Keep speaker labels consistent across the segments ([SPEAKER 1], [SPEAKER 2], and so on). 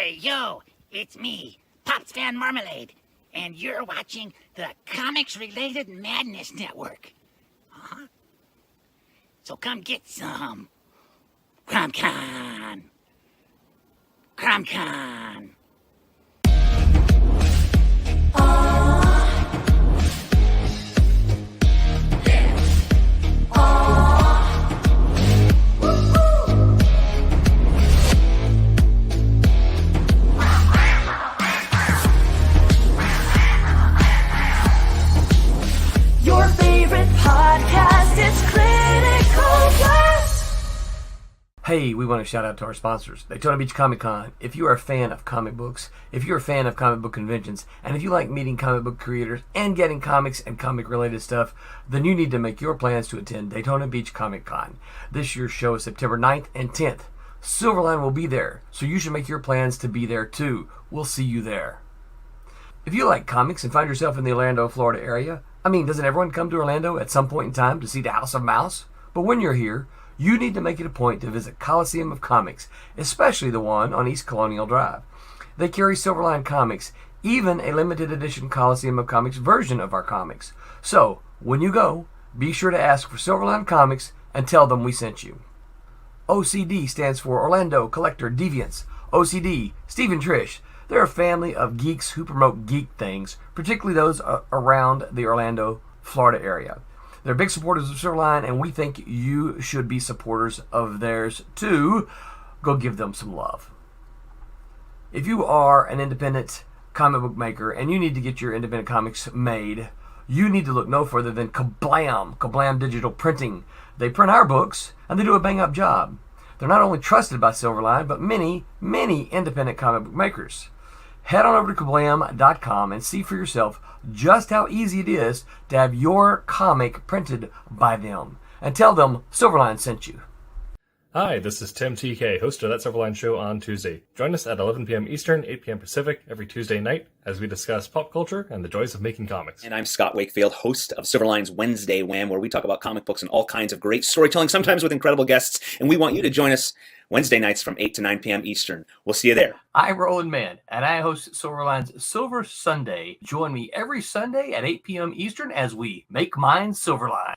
[SPEAKER 1] Hey, yo, it's me, Pops Fan Marmalade, and you're watching the Comics-Related Madness Network. So come get some. CromCon. CromCon.
[SPEAKER 2] Your favorite podcast is Critical Blast.
[SPEAKER 3] Hey, we want to shout out to our sponsors, Daytona Beach Comic Con. If you are a fan of comic books, if you're a fan of comic book conventions, and if you like meeting comic book creators and getting comics and comic-related stuff, then you need to make your plans to attend Daytona Beach Comic Con. This year's show is September 9th and 10th. Silverline will be there, so you should make your plans to be there too. We'll see you there. If you like comics and find yourself in the Orlando, Florida area, doesn't everyone come to Orlando at some point in time to see the House of Mouse? But when you're here, you need to make it a point to visit Coliseum of Comics, especially the one on East Colonial Drive. They carry Silverline comics, even a limited edition Coliseum of Comics version of our comics. So, when you go, be sure to ask for Silverline Comics and tell them we sent you. OCD stands for Orlando Collector Deviants. OCD, Steve and Trish. They're a family of geeks who promote geek things, particularly those around the Orlando, Florida area. They're big supporters of Silverline, and we think you should be supporters of theirs too. Go give them some love. If you are an independent comic book maker and you need to get your independent comics made, you need to look no further than Kablam Digital Printing. They print our books, and they do a bang-up job. They're not only trusted by Silverline, but many, many independent comic book makers. Head on over to kablam.com and see for yourself just how easy it is to have your comic printed by them. And tell them Silverline sent you.
[SPEAKER 4] Hi, this is Tim TK, host of That Silverline Show on Tuesday. Join us at 11 p.m. Eastern, 8 p.m. Pacific every Tuesday night as we discuss pop culture and the joys of making comics.
[SPEAKER 5] And I'm Scott Wakefield, host of Silverline's Wednesday Wham, where we talk about comic books and all kinds of great storytelling, sometimes with incredible guests. And we want you to join us Wednesday nights from 8 to 9 p.m. Eastern. We'll see you there.
[SPEAKER 3] I'm Roland Mann, and I host Silverline's Silver Sunday. Join me every Sunday at 8 p.m. Eastern as we make mine Silverline.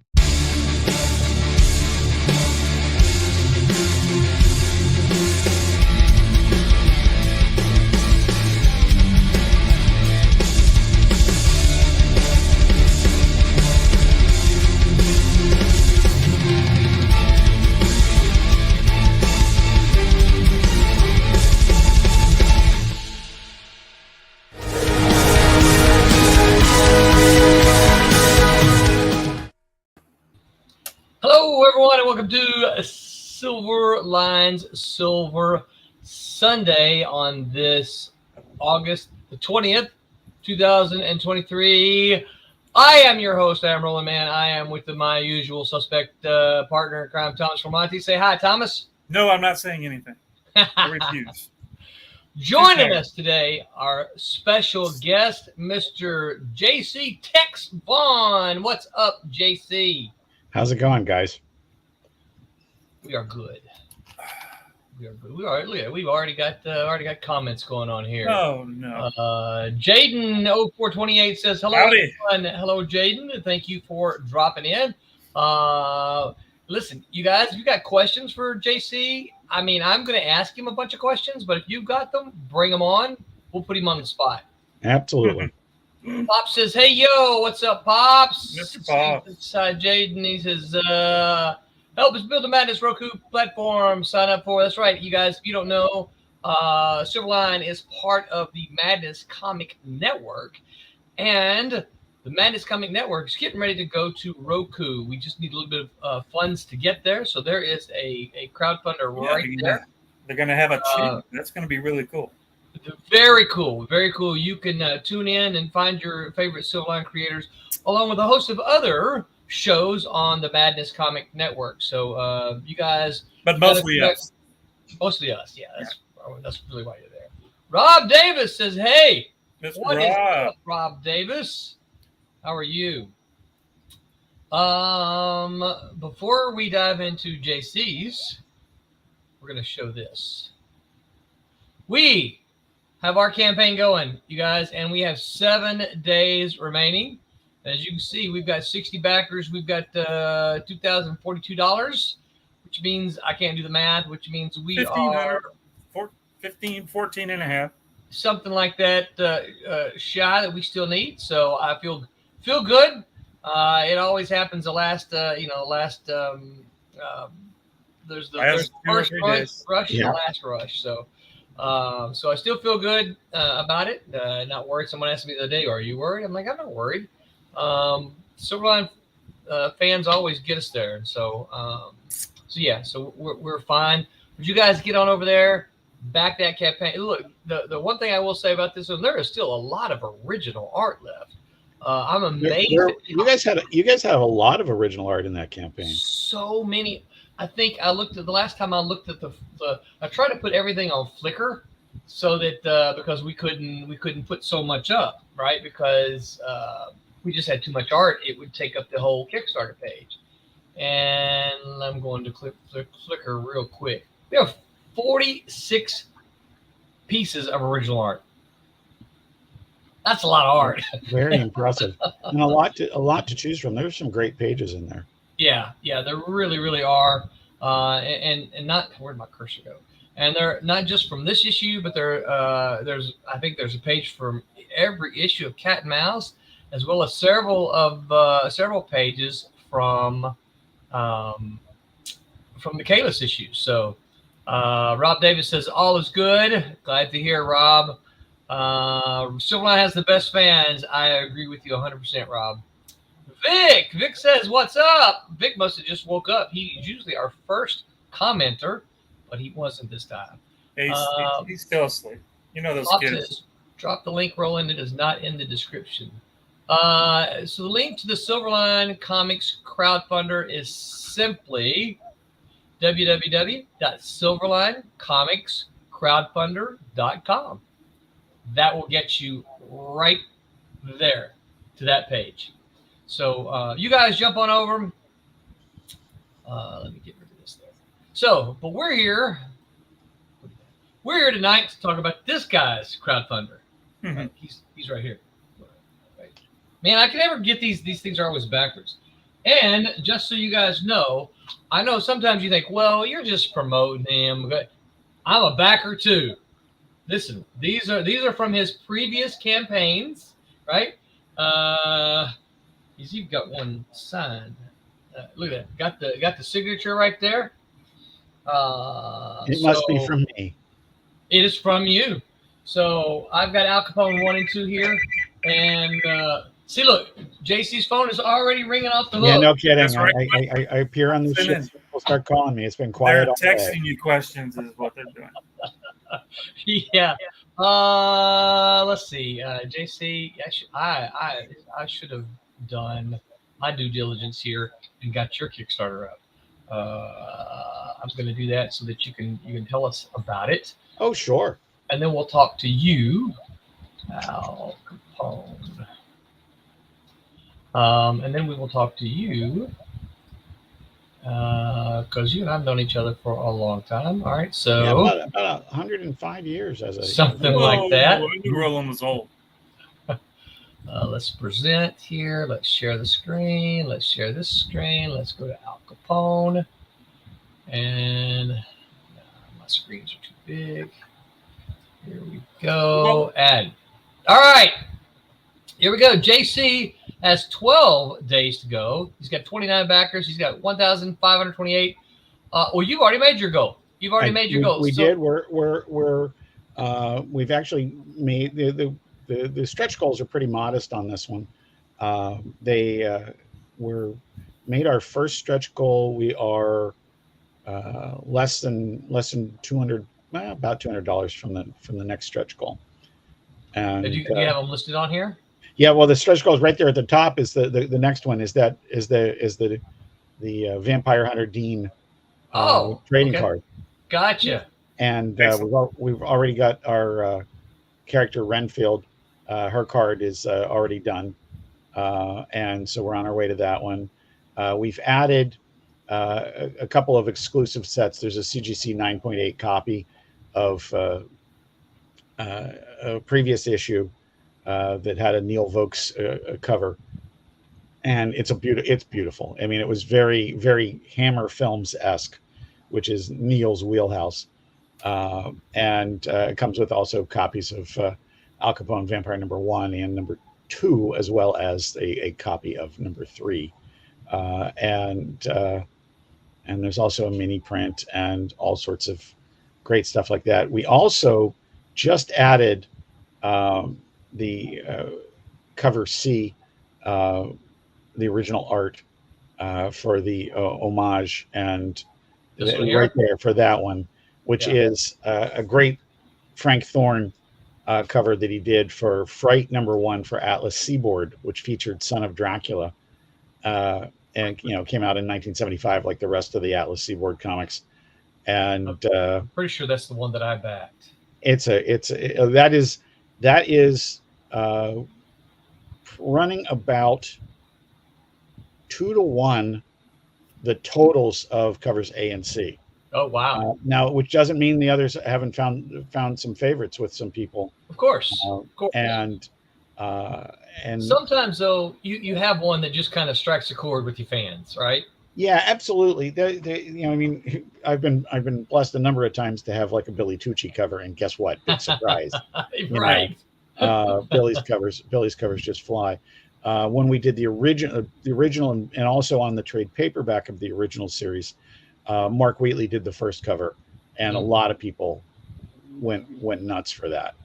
[SPEAKER 6] Hello, everyone, and welcome to Silverline's Silver Sunday on this August the 20th, 2023. I am your host. I am Roland Mann. I am with my usual suspect partner in crime, Thomas Formonti. Say hi, Thomas.
[SPEAKER 7] No, I'm not saying anything. I refuse.
[SPEAKER 6] Joining us today, our special guest, Mr. JC Vaughn. What's up, JC?
[SPEAKER 8] How's it going, guys?
[SPEAKER 6] We are good. We've already got comments going on here.
[SPEAKER 7] Oh no.
[SPEAKER 6] Jaden 0428 says hello.
[SPEAKER 7] Howdy.
[SPEAKER 6] Everyone. Hello, Jaden. Thank you for dropping in. Listen, you guys, if you got questions for JC, I'm going to ask him a bunch of questions, but if you've got them, bring them on. We'll put him on the spot.
[SPEAKER 8] Absolutely.
[SPEAKER 6] Pops says, hey, yo, what's up, Pops?
[SPEAKER 7] Mr. Pops.
[SPEAKER 6] It's Jaden. He says, help us build a Madness Roku platform. Sign up for. That's right, you guys. If you don't know, Silverline is part of the Madness Comic Network. And the Madness Comic Network is getting ready to go to Roku. We just need a little bit of funds to get there. So there is a crowdfunder right there.
[SPEAKER 7] They're going to have a chip. That's going to be really cool.
[SPEAKER 6] Very cool. Very cool. You can tune in and find your favorite Silverline creators along with a host of other shows on the Madness Comic Network. So you guys.
[SPEAKER 7] But mostly us.
[SPEAKER 6] Mostly us. Yeah. That's really why you're there. Rob Davis says, hey.
[SPEAKER 7] Mr.
[SPEAKER 6] What
[SPEAKER 7] Rob.
[SPEAKER 6] is up, Rob Davis? How are you? Before we dive into JC's, we're going to show this. We have our campaign going, you guys, and we have 7 days remaining. As you can see, we've got 60 backers. We've got $2,042, which means I can't do the math, which means we
[SPEAKER 7] 1,500,
[SPEAKER 6] are
[SPEAKER 7] 14 and a half.
[SPEAKER 6] something like that shy that we still need. So I feel good. It always happens the last there's the first rush and the last rush. So so I still feel good about it. Not worried. Someone asked me the other day, "Are you worried?" I'm like, I'm not worried. Silverline fans always get us there, and so we're fine. Would you guys get on over there? Back that campaign. Look, the one thing I will say about this one, there is still a lot of original art left. I'm amazed.
[SPEAKER 8] You guys have a lot of original art in that campaign.
[SPEAKER 6] So many. I think I looked at the last time I looked at I tried to put everything on Flickr so that because we couldn't put so much up, right? Because we just had too much art. It would take up the whole Kickstarter page. And I'm going to click Flickr real quick. We have 46 pieces of original art. That's a lot of art.
[SPEAKER 8] Very impressive, and a lot to choose from. There's some great pages in there.
[SPEAKER 6] Yeah, there really are. And not, where'd my cursor go? And they're not just from this issue, but I think there's a page from every issue of Cat and Mouse, as well as several pages from the Kalis issue. So Rob Davis says all is good. Glad to hear, Rob. Silverline has the best fans. I agree with you 100%, Rob. Vic says, what's up? Vic must have just woke up. He's usually our first commenter, but he wasn't this time.
[SPEAKER 7] He's still asleep. You know those kids.
[SPEAKER 6] Says, drop the link, Roland. It is not in the description. So the link to the Silverline Comics crowdfunder is simply www.silverlinecomicscrowdfunder.com. That will get you right there to that page. So you guys jump on over. Let me get rid of this there. So, but we're here tonight to talk about this guy's crowdfunder.
[SPEAKER 7] Mm-hmm.
[SPEAKER 6] Right? He's right here. Right. Man, I can never get these things are always backwards. And just so you guys know, I know sometimes you think, well, you're just promoting him. But I'm a backer too. Listen, these are from his previous campaigns, right? He's even got one signed. Look at that. Got the signature right there.
[SPEAKER 8] It must be from me.
[SPEAKER 6] It is from you. So I've got Al Capone 1 and 2 here, and see, look, JC's phone is already ringing off the hook.
[SPEAKER 8] Yeah, no kidding.
[SPEAKER 7] Right.
[SPEAKER 8] I appear on the ship. People start calling me. It's been quiet all
[SPEAKER 7] They're
[SPEAKER 8] day.
[SPEAKER 7] texting you questions is what they're doing.
[SPEAKER 6] Yeah. Let's see. JC, I should have done my due diligence here and got your Kickstarter up. I'm going to do that so that you can tell us about it.
[SPEAKER 8] Oh, sure.
[SPEAKER 6] And then we'll talk to you, Al Capone. And then we will talk to you because you and I've known each other for a long time. All right, so
[SPEAKER 8] yeah, about 105 years as a
[SPEAKER 6] something like that.
[SPEAKER 7] I knew Roland was old.
[SPEAKER 6] Let's present here. Let's share the screen. Let's share this screen. Let's go to Al Capone. And my screens are too big. Here we go. Add. All right. Here we go. JC has 12 days to go. He's got 29 backers. He's got 1,528. Well, you've already made your goal. You've already made your goal.
[SPEAKER 8] We did. We've actually made the stretch goals are pretty modest on this one. They were made our first stretch goal. We are less than 200, about $200 from the next stretch goal. And
[SPEAKER 6] do you have them listed on here?
[SPEAKER 8] Yeah, well, the stretch goals right there at the top is the next one is the Vampire Hunter Dean trading card.
[SPEAKER 6] Gotcha.
[SPEAKER 8] And we've already got our character Renfield. Her card is already done, and so we're on our way to that one. We've added a couple of exclusive sets. There's a CGC 9.8 copy of a previous issue that had a Neil Vokes cover, and it's beautiful. I mean, it was very, very Hammer Films-esque, which is Neil's wheelhouse. And it comes with also copies of Al Capone Vampire #1 and #2, as well as a copy of #3. And there's also a mini print and all sorts of great stuff like that. We also just added the cover C, the original art for the homage, and right there for that one, which is a great Frank Thorne cover that he did for Fright #1 for Atlas Seaboard, which featured Son of Dracula, and came out in 1975, like the rest of the Atlas Seaboard comics. And
[SPEAKER 6] I'm pretty sure that's the one that I backed.
[SPEAKER 8] That is running about 2-to-1 the totals of covers A and C.
[SPEAKER 6] Oh wow!
[SPEAKER 8] Now, which doesn't mean the others haven't found some favorites with some people.
[SPEAKER 6] Of course,
[SPEAKER 8] And
[SPEAKER 6] sometimes though, you have one that just kind of strikes a chord with your fans, right?
[SPEAKER 8] Yeah, absolutely. I mean, I've been blessed a number of times to have like a Billy Tucci cover, and guess what? Big surprise,
[SPEAKER 6] right?
[SPEAKER 8] Billy's covers just fly. When we did the original, and also on the trade paperback of the original series, Mark Wheatley did the first cover, and a lot of people went nuts for that.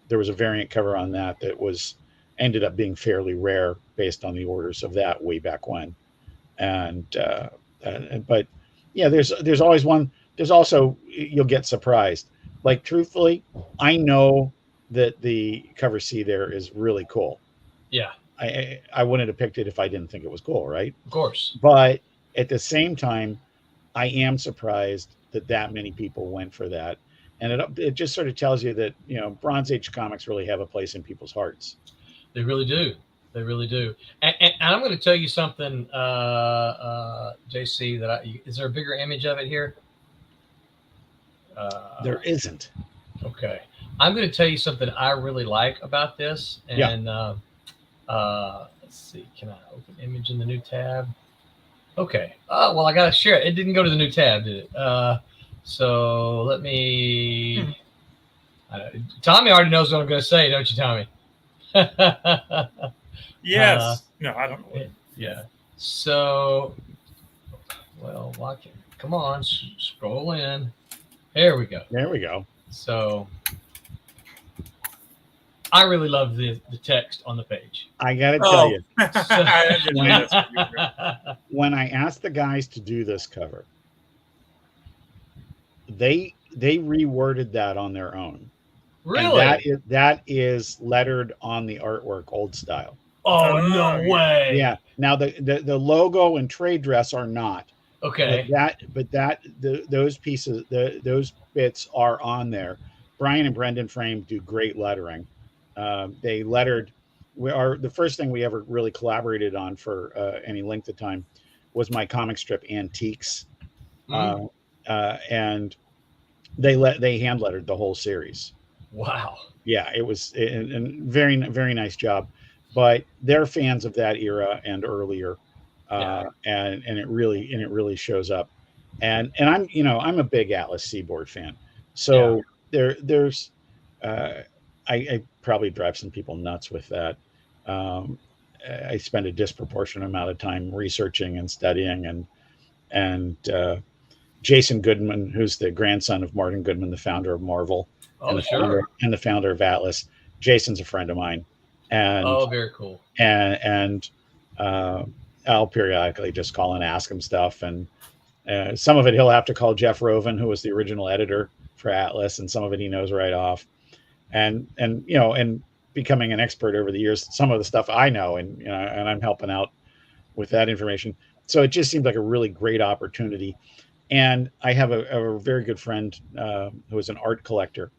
[SPEAKER 8] There was a variant cover on that ended up being fairly rare based on the orders of that way back when. But yeah, there's always one. There's also, you'll get surprised. Like, truthfully, I know that the cover C there is really cool.
[SPEAKER 6] Yeah.
[SPEAKER 8] I wouldn't have picked it if I didn't think it was cool, right?
[SPEAKER 6] Of course.
[SPEAKER 8] But at the same time, I am surprised that many people went for that. And it just sort of tells you that, Bronze Age comics really have a place in people's hearts.
[SPEAKER 6] They really do. They really do. And I'm going to tell you something, JC, is there a bigger image of it here?
[SPEAKER 8] There isn't.
[SPEAKER 6] Okay. I'm going to tell you something I really like about this. And let's see. Can I open image in the new tab? Okay. Well, I got to share it. It didn't go to the new tab, did it? So let me. Tommy already knows what I'm going to say, don't you, Tommy?
[SPEAKER 7] Yes. No, I don't know.
[SPEAKER 6] Yeah. So, well, come on, scroll in. There we go.
[SPEAKER 8] There we go.
[SPEAKER 6] So, I really love the text on the page.
[SPEAKER 8] I got to tell you,
[SPEAKER 7] I
[SPEAKER 8] when I asked the guys to do this cover, they reworded that on their own.
[SPEAKER 6] Really?
[SPEAKER 8] And that is lettered on the artwork, old style.
[SPEAKER 6] Oh, no way.
[SPEAKER 8] Yeah. Now the logo and trade dress are not.
[SPEAKER 6] Okay.
[SPEAKER 8] But those pieces, those bits are on there. Brian and Brendan Frame do great lettering. They lettered. The first thing we ever really collaborated on for any length of time was my comic strip Antiques, and they hand lettered the whole series.
[SPEAKER 6] Wow. Yeah,
[SPEAKER 8] it was a very, very nice job. But they're fans of that era and earlier, and it really shows up. And I'm a big Atlas Seaboard fan, so there's I probably drive some people nuts with that. I spend a disproportionate amount of time researching and studying, and Jason Goodman, who's the grandson of Martin Goodman, the founder of Marvel, and the founder of Atlas. Jason's a friend of mine. And
[SPEAKER 6] very cool.
[SPEAKER 8] And I'll periodically just call and ask him stuff, and some of it he'll have to call Jeff Roven, who was the original editor for Atlas, and some of it he knows right off. And becoming an expert over the years, some of the stuff I know, and I'm helping out with that information. So it just seemed like a really great opportunity. And I have a very good friend who is an art collector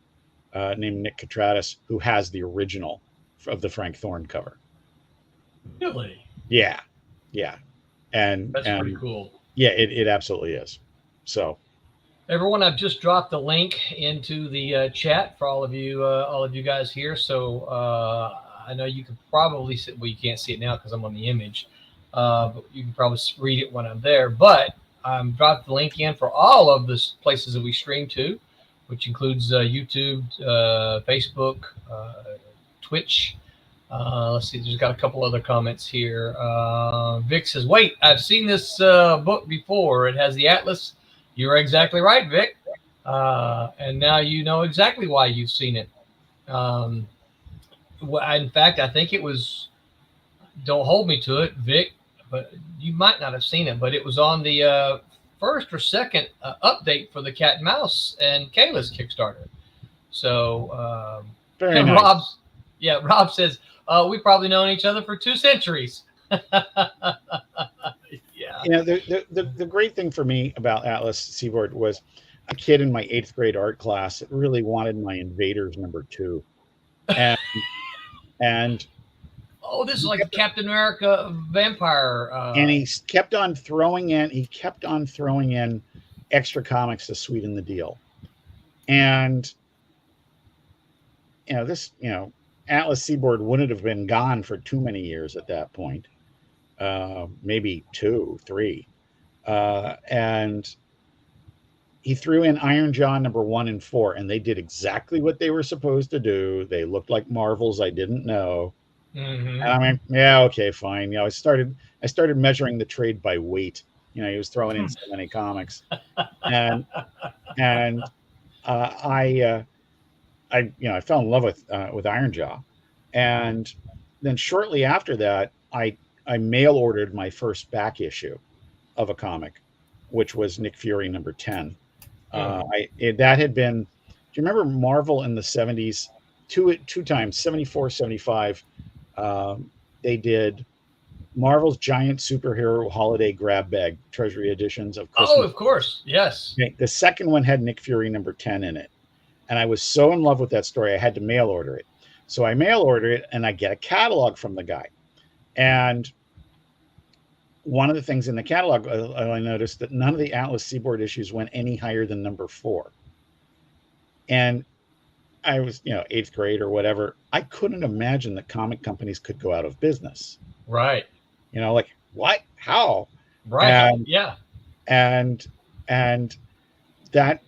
[SPEAKER 8] named Nick Katratis, who has the original of the Frank Thorne cover.
[SPEAKER 6] Really?
[SPEAKER 8] Yeah. And
[SPEAKER 6] that's pretty cool.
[SPEAKER 8] Yeah, it absolutely is. So
[SPEAKER 6] Everyone, I've just dropped the link into the chat for all of you guys here. So I know you can probably see, well, you can't see it now because I'm on the image, but you can probably read it when I'm there. But I'm dropped the link in for all of the places that we stream to, which includes YouTube, Facebook, Twitch. Let's see, there's got a couple other comments here. Vic says, wait, I've seen this book before. It has the Atlas. You're exactly right, Vic. And now you know exactly why you've seen it. In fact, I think it was, don't hold me to it, Vic, but you might not have seen it, but it was on the first or second update for the Cat and Mouse and Kayla's Kickstarter. So
[SPEAKER 8] Very nice.
[SPEAKER 6] Rob says, we've probably known each other for 2 centuries. Yeah.
[SPEAKER 8] You know, the great thing for me about Atlas Seaboard was a kid in my 8th grade art class that really wanted my Invaders #2. And
[SPEAKER 6] oh, this is like a Captain America vampire.
[SPEAKER 8] And he kept on throwing in extra comics to sweeten the deal. And Atlas Seaboard wouldn't have been gone for too many years at that point. Maybe 2, 3. And he threw in Iron Jaw #1 and 4, and they did exactly what they were supposed to do. They looked like Marvels I didn't know.
[SPEAKER 6] Mm-hmm.
[SPEAKER 8] And I mean, yeah, okay, fine. I started measuring the trade by weight. He was throwing in so many comics, and I fell in love with Iron Jaw, and then shortly after that, I mail ordered my first back issue of a comic, which was Nick Fury #10. That had been. Do you remember Marvel in the 70s? Two times, 74, 75. They did Marvel's giant superhero holiday grab bag treasury editions of Christmas.
[SPEAKER 6] Oh, of course, yes.
[SPEAKER 8] Okay, the second one had Nick Fury #10 in it, and I was so in love with that story, I had to mail order it. So I mail order it, and I get a catalog from the guy. And one of the things in the catalog, I noticed that none of the Atlas Seaboard issues went any higher than #4. And I was, 8th grade or whatever. I couldn't imagine that comic companies could go out of business.
[SPEAKER 6] Right.
[SPEAKER 8] Like what? How?
[SPEAKER 6] Right. Yeah.
[SPEAKER 8] And that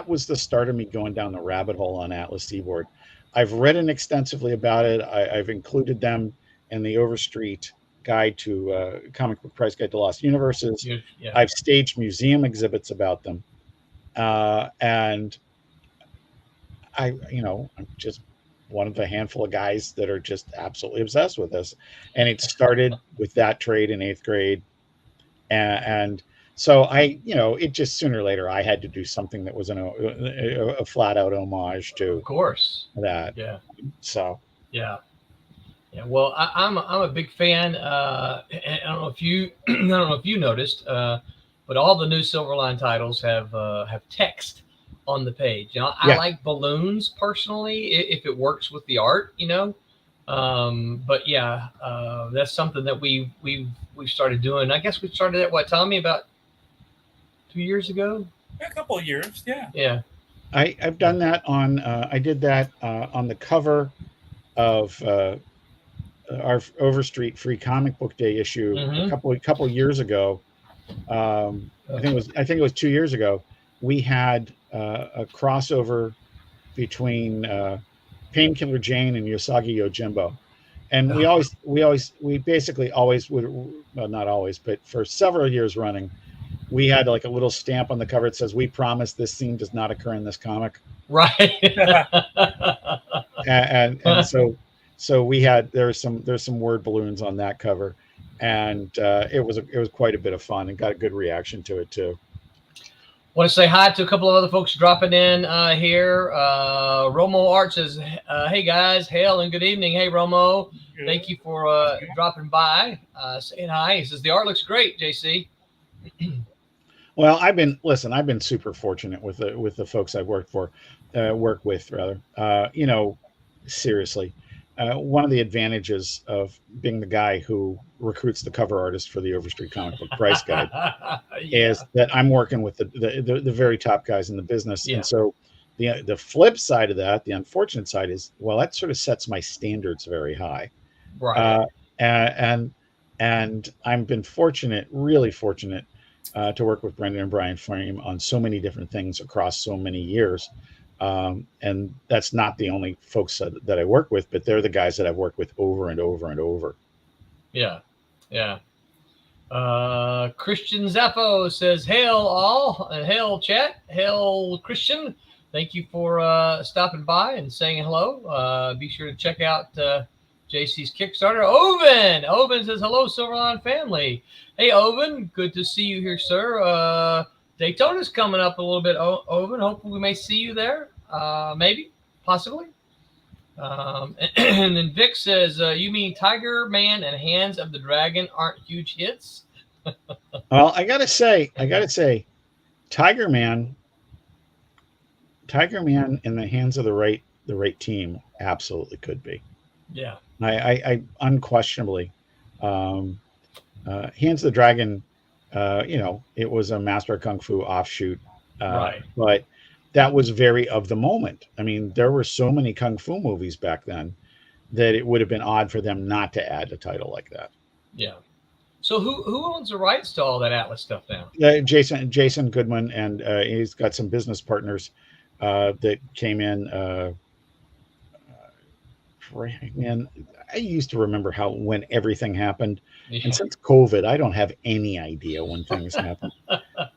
[SPEAKER 8] was the start of me going down the rabbit hole on Atlas Seaboard. I've written extensively about it. I've included them in the Overstreet Guide to Comic Book Price Guide to Lost Universes.
[SPEAKER 6] Yeah.
[SPEAKER 8] I've staged museum exhibits about them. And I'm just one of the handful of guys that are just absolutely obsessed with this. And it started with that trade in 8th grade. And so it just sooner or later, I had to do something that was a flat out homage to,
[SPEAKER 6] of course,
[SPEAKER 8] that.
[SPEAKER 6] Yeah.
[SPEAKER 8] So,
[SPEAKER 6] yeah. Yeah. Well, I'm a big fan. I don't know if you noticed, but all the new Silverline titles have text on the page. I like balloons personally, if it works with the art, but yeah, that's something that we've started doing. I guess we started at what, Tommy, about 2 years ago?
[SPEAKER 7] A couple of years. Yeah.
[SPEAKER 6] Yeah.
[SPEAKER 8] I've done that on, I did that on the cover of our Overstreet Free Comic Book Day issue a couple years ago. I think it was 2 years ago. We had a crossover between Painkiller Jane and Yosagi Yojimbo, and we basically always would, well, not always, but for several years running, we had like a little stamp on the cover that says, "We promise this scene does not occur in this comic."
[SPEAKER 6] Right.
[SPEAKER 8] and so we had there's some word balloons on that cover, and it was quite a bit of fun and got a good reaction to it too.
[SPEAKER 6] Want to say hi to a couple of other folks dropping in here. Romo Art says, hey guys, hail and good evening. Hey Romo, thank you for dropping by, saying hi. He says the art looks great, JC.
[SPEAKER 8] Well, I've been super fortunate with the folks I've worked with. Seriously, one of the advantages of being the guy who recruits the cover artist for the Overstreet Comic Book Price Guide is that I'm working with the very top guys in the business.
[SPEAKER 6] Yeah.
[SPEAKER 8] And so the flip side of that, the unfortunate side is, well, that sort of sets my standards very high.
[SPEAKER 6] Right.
[SPEAKER 8] And I've been fortunate, really fortunate, to work with Brendan and Brian Frame on so many different things across so many years. And that's not the only folks that I work with, but they're the guys that I've worked with over and over and over.
[SPEAKER 6] Yeah. Yeah. Christian Zaffo says, hail all, and hail chat, hail Christian. Thank you for stopping by and saying hello. Be sure to check out JC's Kickstarter. Oven says, hello, Silverline family. Hey, Oven, good to see you here, sir. Daytona's coming up a little bit, Oven. Hopefully we may see you there. Maybe, possibly. And then Vic says, you mean Tiger Man and Hands of the Dragon aren't huge hits?
[SPEAKER 8] Well, I gotta say, Tiger Man in the hands of the right team absolutely could be.
[SPEAKER 6] Yeah.
[SPEAKER 8] I unquestionably, Hands of the Dragon, it was a Master of Kung Fu offshoot,
[SPEAKER 6] Right.
[SPEAKER 8] But that was very of the moment. I mean, there were so many Kung Fu movies back then that it would have been odd for them not to add a title like that.
[SPEAKER 6] Yeah. So who owns the rights to all that Atlas stuff now?
[SPEAKER 8] Jason Goodman, and he's got some business partners that came in. Man, I used to remember when everything happened, and since COVID, I don't have any idea when things happen.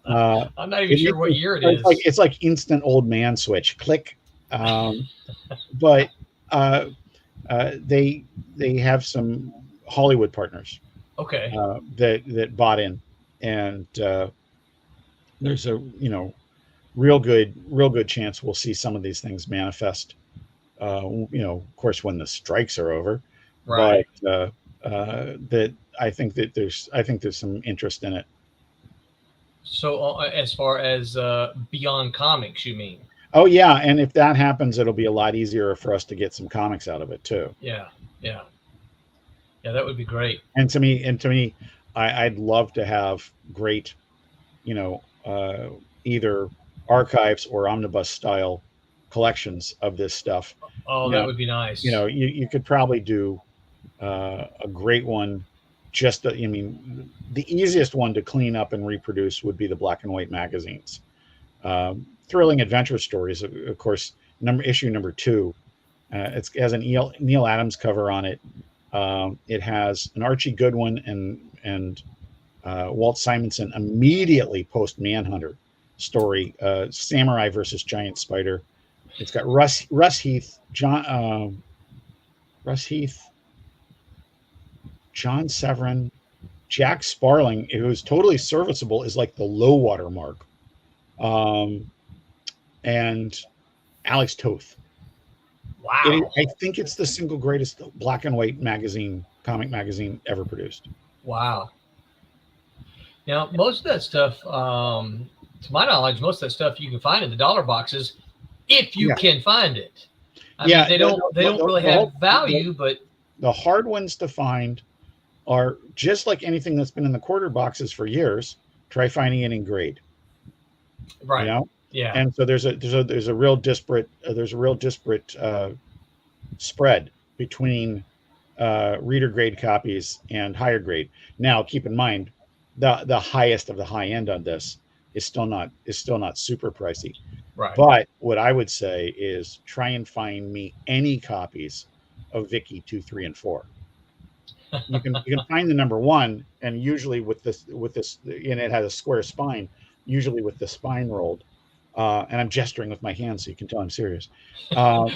[SPEAKER 6] I'm not even sure what year it is.
[SPEAKER 8] It's like instant old man switch, click. But they have some Hollywood partners,
[SPEAKER 6] okay,
[SPEAKER 8] that bought in, and there's a real good chance we'll see some of these things manifest. Of course, when the strikes are over,
[SPEAKER 6] right?
[SPEAKER 8] But that I think there's some interest in it.
[SPEAKER 6] So, as far as Beyond Comics, you mean?
[SPEAKER 8] Oh yeah, and if that happens, it'll be a lot easier for us to get some comics out of it too.
[SPEAKER 6] Yeah, that would be great.
[SPEAKER 8] And to me, I'd love to have great, either archives or omnibus style collections of this stuff.
[SPEAKER 6] Oh, that would be nice.
[SPEAKER 8] You could probably do a great one. The easiest one to clean up and reproduce would be the black and white magazines. Thrilling Adventure Stories, of course, issue number 2. It has an Neil Adams cover on it. It has an Archie Goodwin and Walt Simonson immediately post Manhunter story, Samurai versus Giant Spider. It's got Russ Heath, John Severin, Jack Sparling, who's totally serviceable, is like the low water mark, and Alex Toth.
[SPEAKER 6] Wow.
[SPEAKER 8] I think it's the single greatest black and white comic magazine ever produced.
[SPEAKER 6] Wow. Now, most of that stuff, to my knowledge, most of that stuff you can find in the dollar boxes, if you can find it. I mean, they don't really have value, but
[SPEAKER 8] the hard ones to find are just like anything that's been in the quarter boxes for years. Try finding it in grade.
[SPEAKER 6] Right. Yeah.
[SPEAKER 8] And so there's a real disparate spread between reader grade copies and higher grade. Now, keep in mind, the highest of the high end on this is still not super pricey.
[SPEAKER 6] Right.
[SPEAKER 8] But what I would say is try and find me any copies of Vicky 2, 3, and 4. You can find the number 1, and usually with this, and it has a square spine, usually with the spine rolled. And I'm gesturing with my hands so you can tell I'm serious. But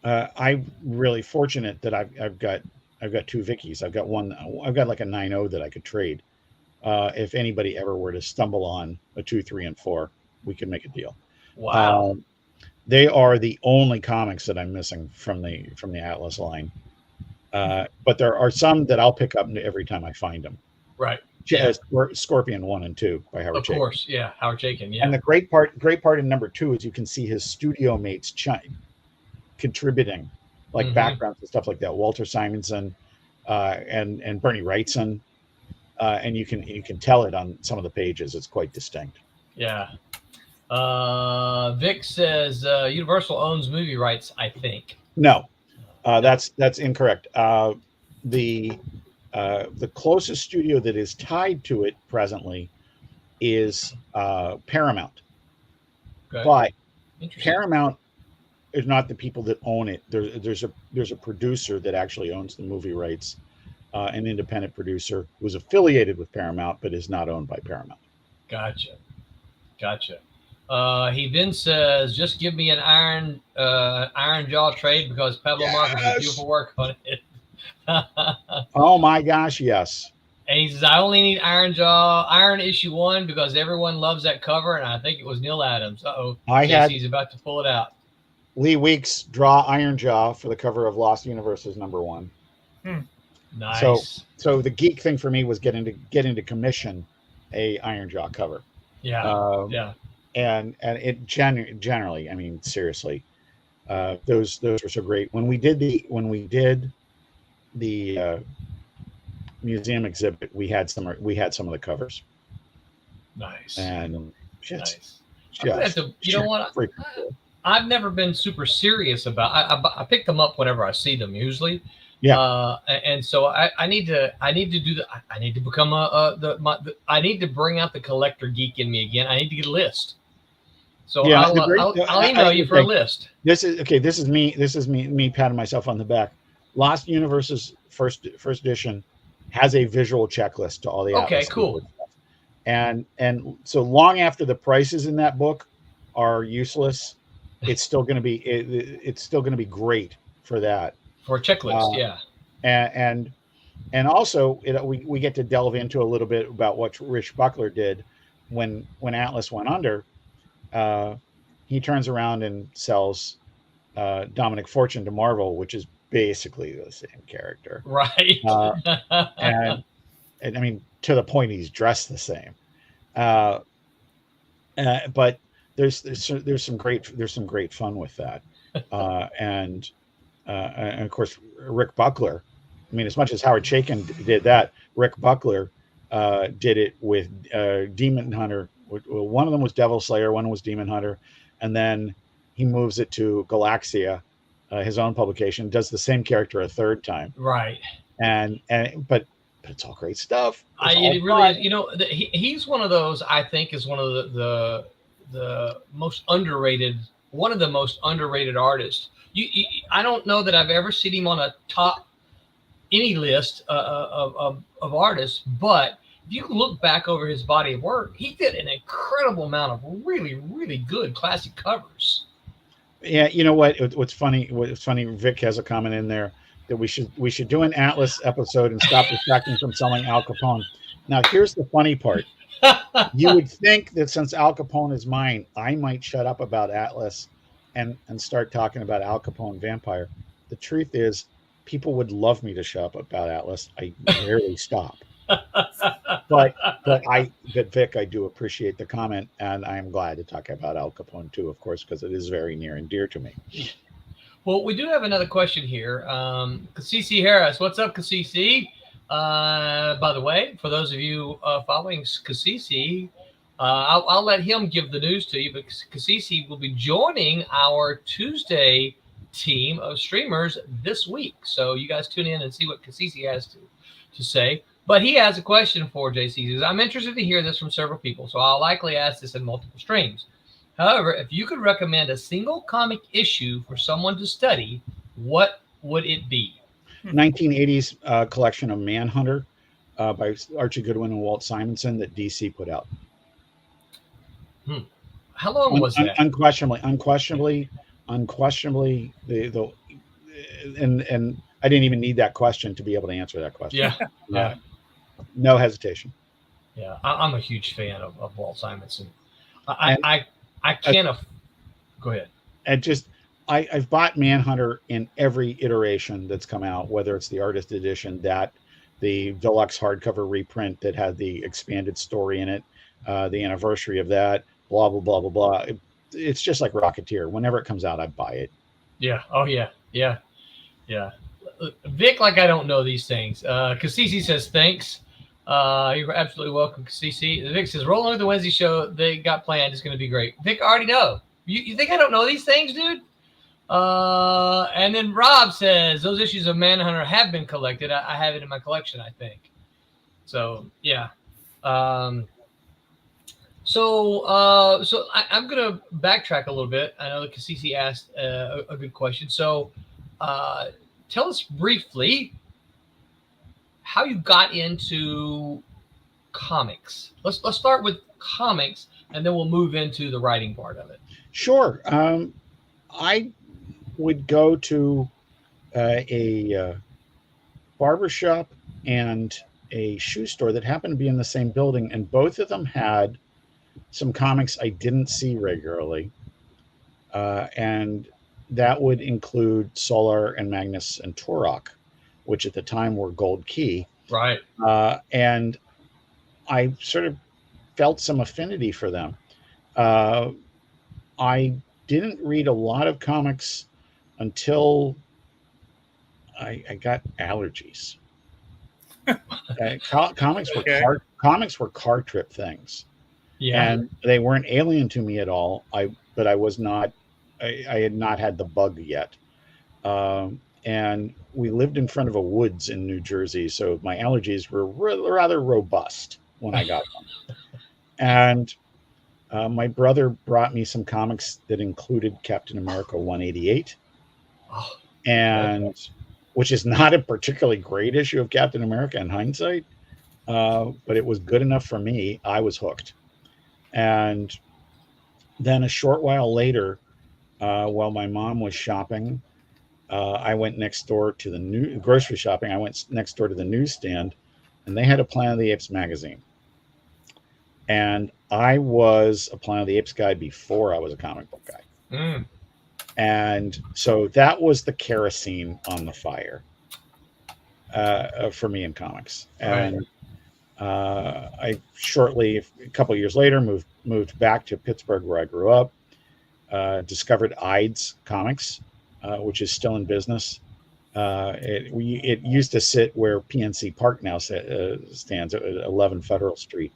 [SPEAKER 8] I'm really fortunate that I've got 2 Vickies. I've got like a 9.0 that I could trade. If anybody ever were to stumble on a 2, 3, and 4, we could make a deal.
[SPEAKER 6] Wow.
[SPEAKER 8] They are the only comics that I'm missing from the Atlas line. But there are some that I'll pick up every time I find them.
[SPEAKER 6] Right.
[SPEAKER 8] Scorpion 1 and 2 by Howard Chaykin.
[SPEAKER 6] Of course, yeah, Howard Chaykin, yeah.
[SPEAKER 8] And the great part in number 2 is you can see his studio mates contributing, like
[SPEAKER 6] Mhm.
[SPEAKER 8] backgrounds and stuff like that. Walter Simonson and Bernie Wrightson, and you can tell it on some of the pages. It's quite distinct.
[SPEAKER 6] Yeah. Vic says Universal owns movie rights, I think.
[SPEAKER 8] No, that's incorrect. The closest studio that is tied to it presently is Paramount,
[SPEAKER 6] Okay.
[SPEAKER 8] but
[SPEAKER 6] Interesting.
[SPEAKER 8] Paramount is not the people that own it. There's a producer that actually owns the movie rights, an independent producer who's affiliated with Paramount but is not owned by Paramount.
[SPEAKER 6] Gotcha. He then says, just give me an Iron Jaw trade because Pablo Marcos did beautiful work on it.
[SPEAKER 8] Oh my gosh, yes.
[SPEAKER 6] And he says, I only need Iron issue 1 because everyone loves that cover, and I think it was Neil Adams. Uh-oh. JC's about to pull it out.
[SPEAKER 8] Lee Weeks draw Iron Jaw for the cover of Lost Universes #1.
[SPEAKER 6] Nice.
[SPEAKER 8] So the geek thing for me was getting to commission a Iron Jaw cover.
[SPEAKER 6] Yeah. Yeah.
[SPEAKER 8] And it generally, I mean, seriously, those were so great. When we did the museum exhibit, we had some of the covers.
[SPEAKER 6] Nice.
[SPEAKER 8] And
[SPEAKER 6] nice.
[SPEAKER 8] You
[SPEAKER 6] know what? I've never been super serious about. I pick them up whenever I see them usually.
[SPEAKER 8] Yeah.
[SPEAKER 6] And so I need to do that. I need to become I need to bring out the collector geek in me again. I need to get a list. So
[SPEAKER 8] yeah,
[SPEAKER 6] I'll email you for a list.
[SPEAKER 8] This is me patting myself on the back. Lost Universes first edition has a visual checklist to all the
[SPEAKER 6] Okay, cool.
[SPEAKER 8] And so long after the prices in that book are useless, it's still going to be great for that.
[SPEAKER 6] For a checklist, yeah.
[SPEAKER 8] And also we get to delve into a little bit about what Rich Buckler did when Atlas went under. He turns around and sells Dominic Fortune to Marvel, which is basically the same character,
[SPEAKER 6] right?
[SPEAKER 8] And I mean, to the point he's dressed the same. But there's some great fun with that, and of course Rick Buckler. I mean, as much as Howard Chaykin did that, Rick Buckler did it with Demon Hunter. One of them was Devil Slayer, one was Demon Hunter, and then he moves it to Galaxia, his own publication, does the same character a third time.
[SPEAKER 6] Right.
[SPEAKER 8] But it's all great stuff.
[SPEAKER 6] It really is. You know, he's one of those, I think, is one of the most underrated, one of the most underrated artists. I don't know that I've ever seen him on a top any list of artists, but if you look back over his body of work, he did an incredible amount of really, really good classic covers.
[SPEAKER 8] Yeah, you know what? What's funny? Vic has a comment in there that we should do an Atlas episode and stop distracting from selling Al Capone. Now, here's the funny part. You would think that since Al Capone is mine, I might shut up about Atlas and start talking about Al Capone Vampire. The truth is, people would love me to shut up about Atlas. I rarely stop. But Vic, I do appreciate the comment, and I'm glad to talk about Al Capone too, of course, because it is very near and dear to me.
[SPEAKER 6] Well, we do have another question here. Kasisi Harris, what's up, Kasisi? By the way, for those of you following Kasisi, I'll let him give the news to you, but Kasisi will be joining our Tuesday team of streamers this week. So you guys tune in and see what Kasisi has to say. But he has a question for JC. He says, I'm interested to hear this from several people, so I'll likely ask this in multiple streams. However, if you could recommend a single comic issue for someone to study, what would it be?
[SPEAKER 8] 1980s collection of Manhunter by Archie Goodwin and Walt Simonson that DC put out.
[SPEAKER 6] How long was that?
[SPEAKER 8] Unquestionably, and I didn't even need that question to be able to answer that question.
[SPEAKER 6] Yeah.
[SPEAKER 8] No hesitation.
[SPEAKER 6] Yeah, I'm a huge fan of Walt Simonson. I can't. Go ahead.
[SPEAKER 8] And I've bought Manhunter in every iteration that's come out, whether it's the artist edition, the deluxe hardcover reprint that had the expanded story in it, the anniversary of that, blah blah blah blah blah. It's just like Rocketeer. Whenever it comes out, I buy it.
[SPEAKER 6] Yeah. Oh yeah. Yeah. Yeah. Vic, like I don't know these things. Cassisi says thanks. You're absolutely welcome, Cassisi. Vic says roll over the Wednesday show they got planned is going to be great. Vic, I already know. You think I don't know these things, dude? And then Rob says those issues of Manhunter have been collected. I have it in my collection, I think. So yeah. So I'm gonna backtrack a little bit. I know that Cassisi asked a good question. So tell us briefly how you got into comics. Let's start with comics, and then we'll move into the writing part of it.
[SPEAKER 8] Sure. I would go to a barbershop and a shoe store that happened to be in the same building, and both of them had some comics I didn't see regularly. And that would include Solar and Magnus and Turok, which at the time were Gold Key.
[SPEAKER 6] Right.
[SPEAKER 8] And I sort of felt some affinity for them. I didn't read a lot of comics until I got allergies. Comics were car trip things.
[SPEAKER 6] Yeah.
[SPEAKER 8] And they weren't alien to me at all. But I was not. I had not had the bug yet. And we lived in front of a woods in New Jersey, so my allergies were rather robust when I got them. And my brother brought me some comics that included Captain America 188, and which is not a particularly great issue of Captain America in hindsight, but it was good enough for me. I was hooked. And then a short while later, while my mom was shopping, I went next door to the grocery shopping. I went next door to the newsstand, and they had a Planet of the Apes magazine. And I was a Planet of the Apes guy before I was a comic book guy.
[SPEAKER 6] Mm.
[SPEAKER 8] And so that was the kerosene on the fire for me in comics. And I shortly, a couple of years later, moved back to Pittsburgh, where I grew up. Discovered Ides Comics, which is still in business. It used to sit where PNC Park now stands at 11 Federal Street.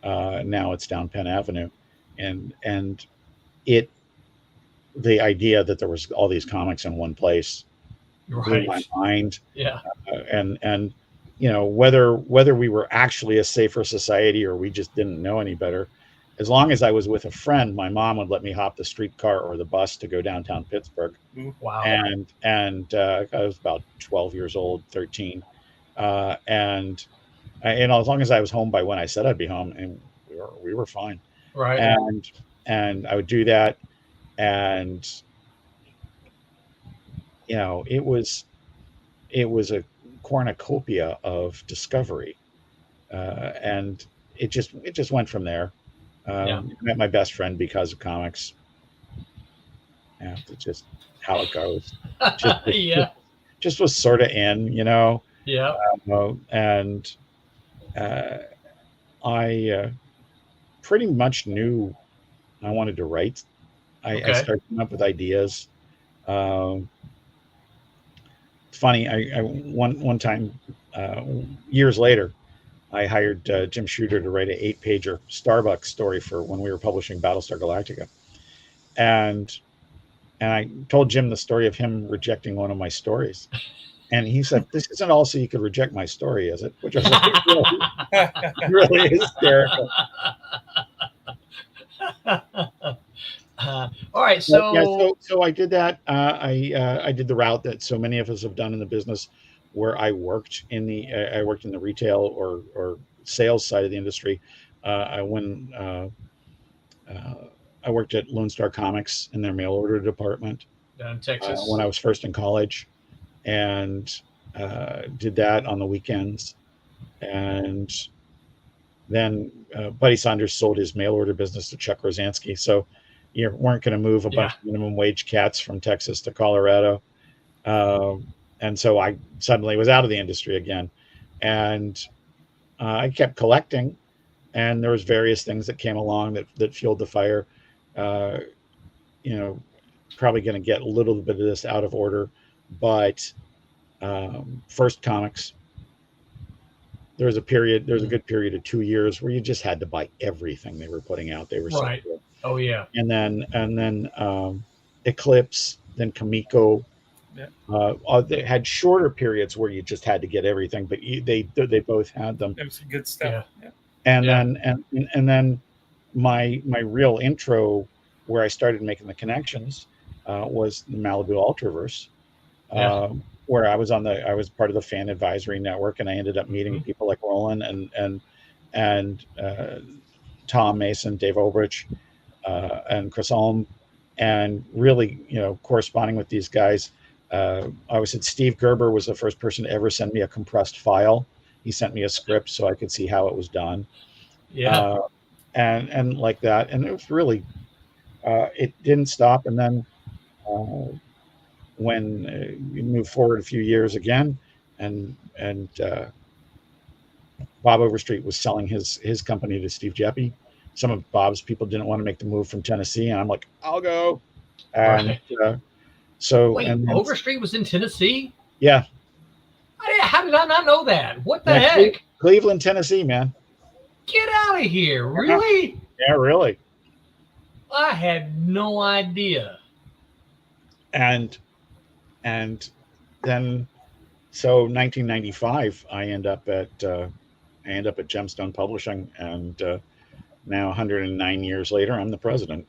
[SPEAKER 8] Now it's down Penn Avenue, and the idea that there was all these comics in one place blew my mind.
[SPEAKER 6] Yeah.
[SPEAKER 8] And you know, whether we were actually a safer society or we just didn't know any better, as long as I was with a friend, my mom would let me hop the streetcar or the bus to go downtown Pittsburgh.
[SPEAKER 6] Wow.
[SPEAKER 8] And I was about 12 years old, 13. And as long as I was home by when I said I'd be home, and we were fine.
[SPEAKER 6] Right.
[SPEAKER 8] And I would do that. And, you know, it was a cornucopia of discovery. And it just went from there. I met my best friend because of comics. Yeah, it's just how it goes. Just was sort of in, you know.
[SPEAKER 6] Yeah.
[SPEAKER 8] And I pretty much knew I wanted to write. I started coming up with ideas. It's funny. I one time years later, I hired Jim Shooter to write an 8-pager Starbucks story for when we were publishing Battlestar Galactica. And I told Jim the story of him rejecting one of my stories. And he said, "This isn't all so you could reject my story, is it?" Which was like, really hysterical.
[SPEAKER 6] All right. So
[SPEAKER 8] I did that. I did the route that so many of us have done in the business, where I worked in the retail or sales side of the industry. I worked at Lone Star Comics in their mail order department
[SPEAKER 6] down in Texas
[SPEAKER 8] when I was first in college, and did that on the weekends. And then Buddy Saunders sold his mail order business to Chuck Rosansky. So you weren't going to move a bunch of minimum wage cats from Texas to Colorado. And so I suddenly was out of the industry again. And I kept collecting, and there was various things that came along that fueled the fire. You know, probably going to get a little bit of this out of order, but First Comics, there was a good period of 2 years where you just had to buy everything they were putting out. They were so
[SPEAKER 6] Right.
[SPEAKER 8] good.
[SPEAKER 6] Oh yeah.
[SPEAKER 8] And then Eclipse, then Kamiko. They had shorter periods where you just had to get everything, but they both had them.
[SPEAKER 7] That was some good stuff. Yeah.
[SPEAKER 8] And then my real intro, where I started making the connections, was the Malibu Ultraverse, where I was part of the fan advisory network, and I ended up meeting people like Roland and Tom Mason, Dave Obrich, and Chris Ulm, and really, corresponding with these guys. I was at Steve Gerber was the first person to ever send me a compressed file. He sent me a script so I could see how it was done.
[SPEAKER 6] Yeah.
[SPEAKER 8] And like that. And it was really, it didn't stop. And then when we moved forward a few years again, and Bob Overstreet was selling his company to Steve Jeppe. Some of Bob's people didn't want to make the move from Tennessee, and I'm like, I'll go. And so,
[SPEAKER 6] wait,
[SPEAKER 8] and
[SPEAKER 6] Overstreet was in Tennessee?
[SPEAKER 8] Yeah.
[SPEAKER 6] How did I not know that? What the heck?
[SPEAKER 8] Cleveland, Tennessee, man.
[SPEAKER 6] Get out of here. Really?
[SPEAKER 8] Yeah, really.
[SPEAKER 6] I had no idea.
[SPEAKER 8] And then, so 1995, I end up at Gemstone Publishing, and now 109 years later, I'm the president.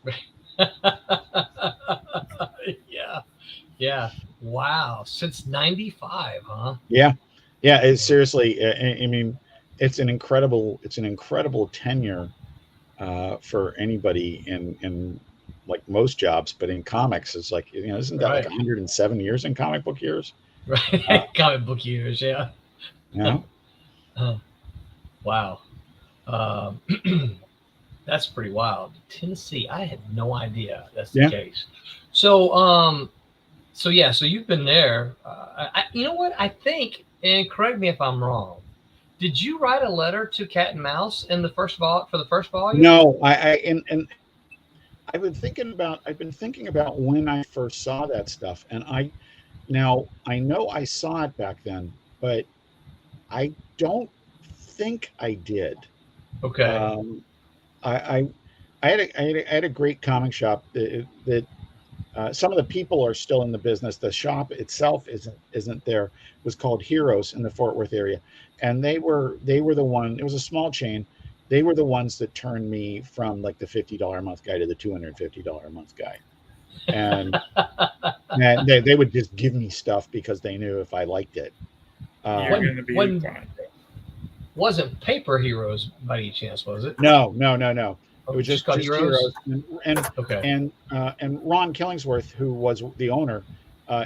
[SPEAKER 6] Yeah. Wow. Since 95, huh?
[SPEAKER 8] Yeah. It's seriously, I mean, it's an incredible tenure for anybody in like most jobs, but in comics, it's like, isn't that like 107 years in comic book years?
[SPEAKER 6] Right. Comic book years. Yeah.
[SPEAKER 8] Yeah.
[SPEAKER 6] Wow. That's pretty wild. Tennessee. I had no idea that's the case. So, so you've been there. You know what? I think, and correct me if I'm wrong, did you write a letter to Cat and Mouse in the first for the first volume?
[SPEAKER 8] No, I've been thinking about when I first saw that stuff, and I know I saw it back then, but I don't think I did.
[SPEAKER 6] Okay.
[SPEAKER 8] I had a great comic shop that some of the people are still in the business. The shop itself isn't there. It was called Heroes in the Fort Worth area, and they were the one. It was a small chain. They were the ones that turned me from like the $50 a month guy to the $250 a month guy, and they would just give me stuff because they knew if I liked it.
[SPEAKER 7] You're going to be fine.
[SPEAKER 6] Wasn't Paper Heroes by any chance, was it?
[SPEAKER 8] No.
[SPEAKER 6] Oh,
[SPEAKER 8] it was just
[SPEAKER 6] called Heroes.
[SPEAKER 8] And Ron Killingsworth, who was the owner,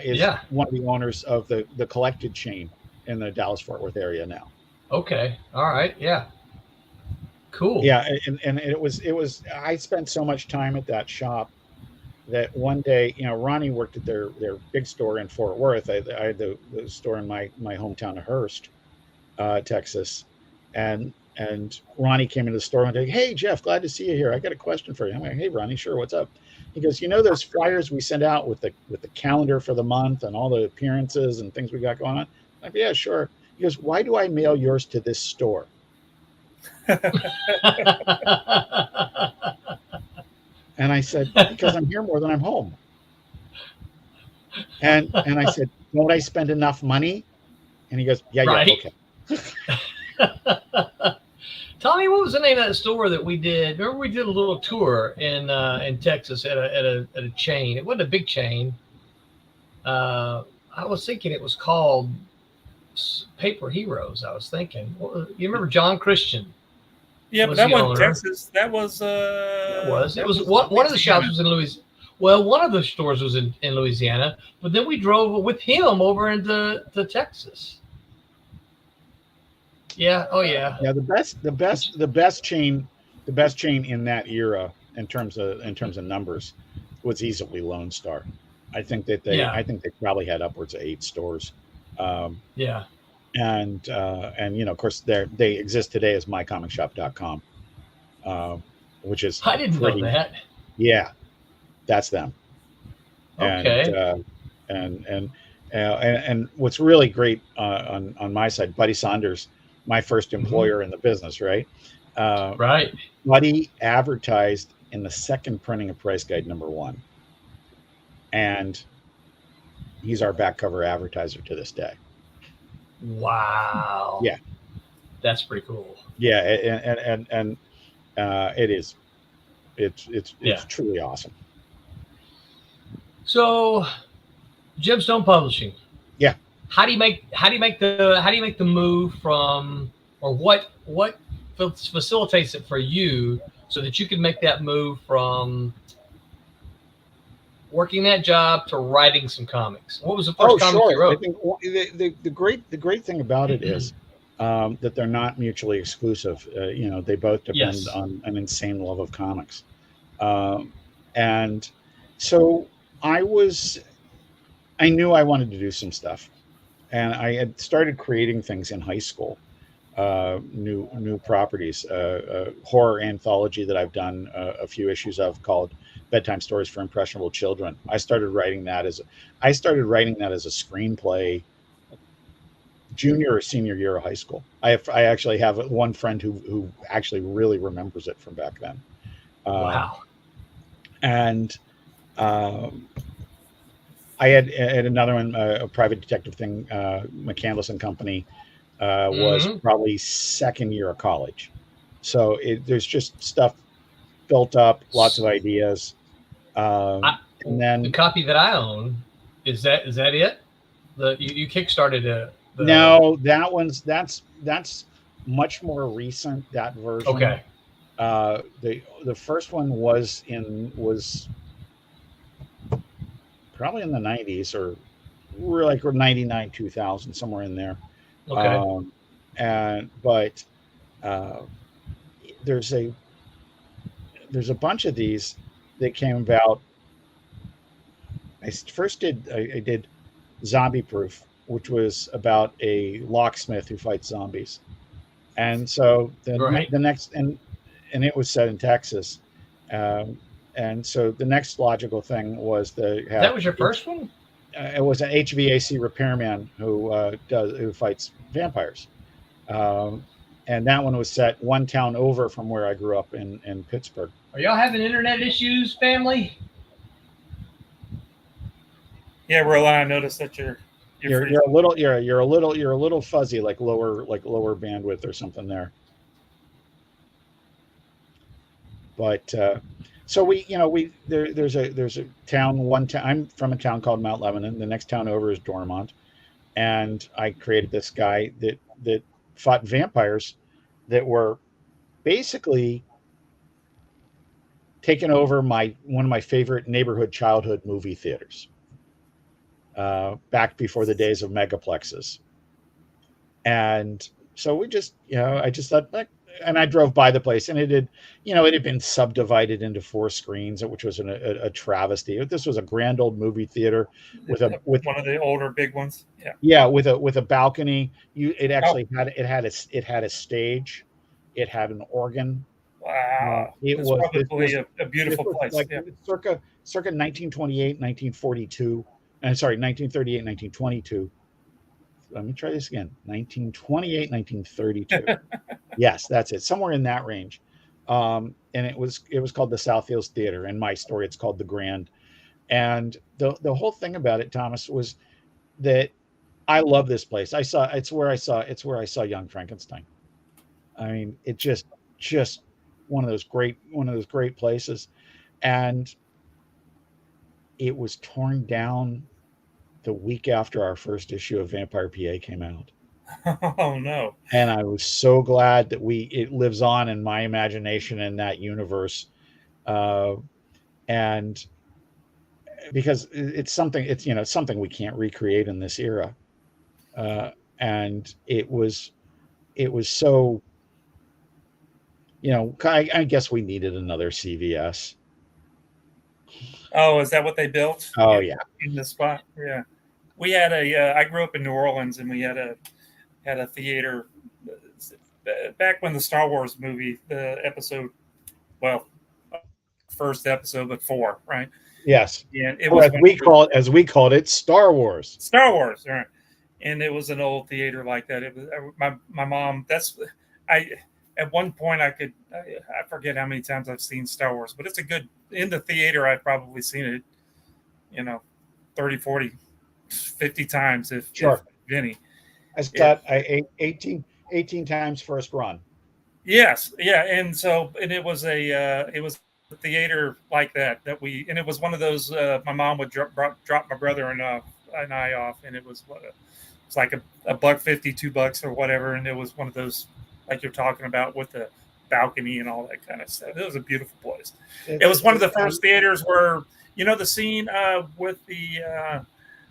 [SPEAKER 8] is one of the owners of the Collected chain in the Dallas-Fort Worth area now.
[SPEAKER 6] Okay. All right. Yeah. Cool.
[SPEAKER 8] Yeah, and it was. I spent so much time at that shop that one day, Ronnie worked at their big store in Fort Worth. I had the store in my hometown of Hearst, Texas, and Ronnie came into the store and said, "Hey Jeff, glad to see you here. I got a question for you." I'm like, "Hey Ronnie, sure, what's up?" He goes, "Those flyers we send out with the calendar for the month and all the appearances and things we got going on?" I'm like, "Yeah, sure." He goes, "Why do I mail yours to this store?" And I said, "Because I'm here more than I'm home." And I said, "Don't I spend enough money?" And he goes, "Yeah, okay."
[SPEAKER 6] Tommy, what was the name of that store that we did? Remember we did a little tour in Texas at a chain. It wasn't a big chain. I was thinking it was called Paper Heroes. I was thinking. You remember John Christian?
[SPEAKER 7] Yeah, but that wasn't Texas. That was.
[SPEAKER 6] It was one of the shops was in Louisiana. Well, one of the stores was in Louisiana, but then we drove with him over into Texas. Yeah. Oh yeah.
[SPEAKER 8] Yeah. The best chain in that era in terms of numbers was easily Lone Star. I think they probably had upwards of 8 stores.
[SPEAKER 6] Yeah.
[SPEAKER 8] And of course they exist today as mycomicshop.com, which is
[SPEAKER 6] I didn't know that.
[SPEAKER 8] Yeah, that's them.
[SPEAKER 6] Okay.
[SPEAKER 8] And what's really great on my side, Buddy Saunders, my first employer in the business, right?
[SPEAKER 6] Right.
[SPEAKER 8] Buddy advertised in the second printing of Price Guide #1, and he's our back cover advertiser to this day.
[SPEAKER 6] Wow.
[SPEAKER 8] Yeah,
[SPEAKER 6] that's pretty cool.
[SPEAKER 8] Yeah, and it is. It's truly awesome.
[SPEAKER 6] So, Gemstone Publishing.
[SPEAKER 8] Yeah.
[SPEAKER 6] How do you make the move from, or what facilitates it for you so that you can make that move from working that job to writing some comics? What was the first comic you wrote?
[SPEAKER 8] I think the great thing about it is that they're not mutually exclusive. They both depend on an insane love of comics, and so I knew I wanted to do some stuff, and I had started creating things in high school, new properties, horror anthology that I've done a few issues of called Bedtime Stories for Impressionable Children. I started writing that as a screenplay junior or senior year of high school. I actually have one friend who actually really remembers it from back then.
[SPEAKER 6] Wow.
[SPEAKER 8] And I had another one, a private detective thing, McCandless and Company, was probably second year of college. So there's just stuff built up, lots of ideas. And then
[SPEAKER 6] the copy that I own, is that it? You kickstarted it.
[SPEAKER 8] No, that's much more recent, that version.
[SPEAKER 6] Okay.
[SPEAKER 8] The first one was probably in the 90s, or we're like 99, 2000, somewhere in there.
[SPEAKER 6] Okay.
[SPEAKER 8] But there's a bunch of these that came about. I did Zombie Proof, which was about a locksmith who fights zombies. And so the next, and it was set in Texas. And so the next logical thing was
[SPEAKER 6] that was your first one?
[SPEAKER 8] It was an HVAC repairman who fights vampires. And that one was set one town over from where I grew up in Pittsburgh.
[SPEAKER 6] Are y'all having internet issues, family?
[SPEAKER 7] Yeah, Roland, I noticed that you're
[SPEAKER 8] a little fuzzy, like lower bandwidth or something there. But so there's a town, I'm from a town called Mount Lebanon. The next town over is Dormont, and I created this guy that fought vampires that were basically taking over one of my favorite neighborhood childhood movie theaters. Back before the days of megaplexes. And so I just thought, and I drove by the place, and it had been subdivided into 4 screens, which was a travesty. This was a grand old movie theater with
[SPEAKER 7] one of the older big ones. Yeah.
[SPEAKER 8] Yeah, with a balcony. It had a stage. It had an organ.
[SPEAKER 7] Wow.
[SPEAKER 8] It was
[SPEAKER 7] probably a beautiful place.
[SPEAKER 8] Like circa 1928, 1942. And sorry, 1938, 1922. Let me try this again. 1928, 1932. Yes, that's it. Somewhere in that range. And it was called the South Hills Theater. In my story, it's called the Grand. And the whole thing about it, Thomas, was that I love this place. It's where I saw Young Frankenstein. I mean, it just one of those great places. And it was torn down the week after our first issue of Vampire PA came out.
[SPEAKER 7] Oh no.
[SPEAKER 8] And I was so glad that it lives on in my imagination in that universe. And because it's something we can't recreate in this era. And it was so, I guess we needed another CVS.
[SPEAKER 7] Oh, is that what they built?
[SPEAKER 8] Oh, yeah.
[SPEAKER 7] In the spot? Yeah. We had I grew up in New Orleans, and we had a theater back when the Star Wars movie, the episode, first episode, but 4, right?
[SPEAKER 8] Yes.
[SPEAKER 7] And it
[SPEAKER 8] Or
[SPEAKER 7] was
[SPEAKER 8] as we called it, Star Wars.
[SPEAKER 7] Star Wars, right? And it was an old theater like that. It was my mom. At one point I forget how many times I've seen Star Wars, but it's a good in the theater. I've probably seen it, 30, 40, 50 times if any.
[SPEAKER 8] I got 18 times first run.
[SPEAKER 7] Yes, yeah, and it was a theater like that and it was one of those. My mom would drop my brother and I off, and it was like $1.50, $2 or whatever, and it was one of those like you're talking about with the balcony and all that kind of stuff. It was a beautiful place. It was one of the first theaters where the scene with the.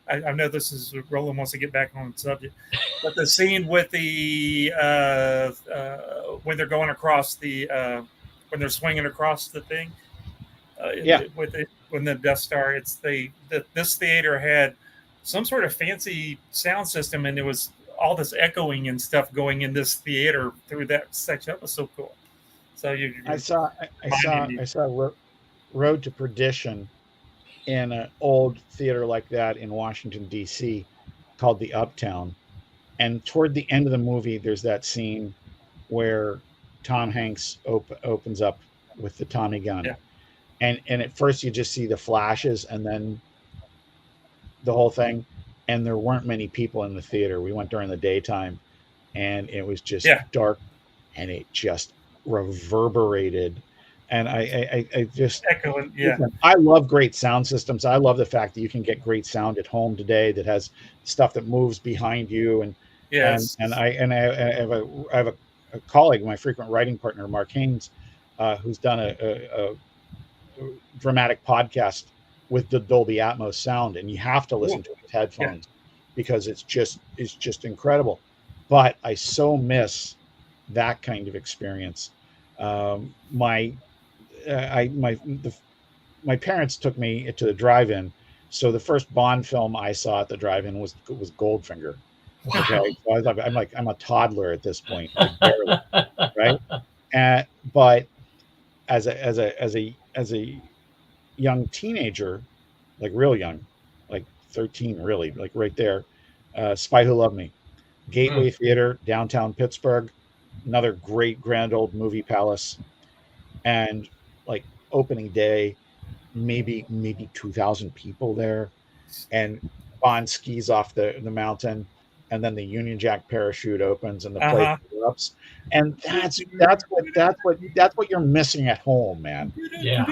[SPEAKER 7] I know this is Roland wants to get back on the subject, but the scene with the when they're going across when they're swinging across the thing, when the Death Star, this theater had some sort of fancy sound system, and there was all this echoing and stuff going in this theater through that section. That was so cool. So
[SPEAKER 8] I saw Road to Perdition in an old theater like that in Washington, D.C. called the Uptown. And toward the end of the movie, there's that scene where Tom Hanks opens up with the Tommy gun.
[SPEAKER 7] Yeah.
[SPEAKER 8] And at first you just see the flashes and then the whole thing. And there weren't many people in the theater. We went during the daytime and it was just dark and it just reverberated. And I just
[SPEAKER 7] echoing.
[SPEAKER 8] Listen, I love great sound systems. I love the fact that you can get great sound at home today that has stuff that moves behind you. And I have a colleague, my frequent writing partner, Mark Haynes, who's done a dramatic podcast with the Dolby Atmos sound, and you have to listen to it with headphones because it's just incredible. But I so miss that kind of experience. My parents took me to the drive-in, so the first Bond film I saw at the drive-in was Goldfinger.
[SPEAKER 6] Wow.
[SPEAKER 8] Okay, so I'm a toddler at this point, like barely, right? But as a young teenager, like real young, like 13, really, like right there, Spy Who Loved Me, Gateway Theater, downtown Pittsburgh, another great grand old movie palace, and like opening day, maybe 2,000 people there, and Bond skis off the mountain, and then the Union Jack parachute opens and the place erupts, and that's what you're missing at home, man.
[SPEAKER 6] Yeah.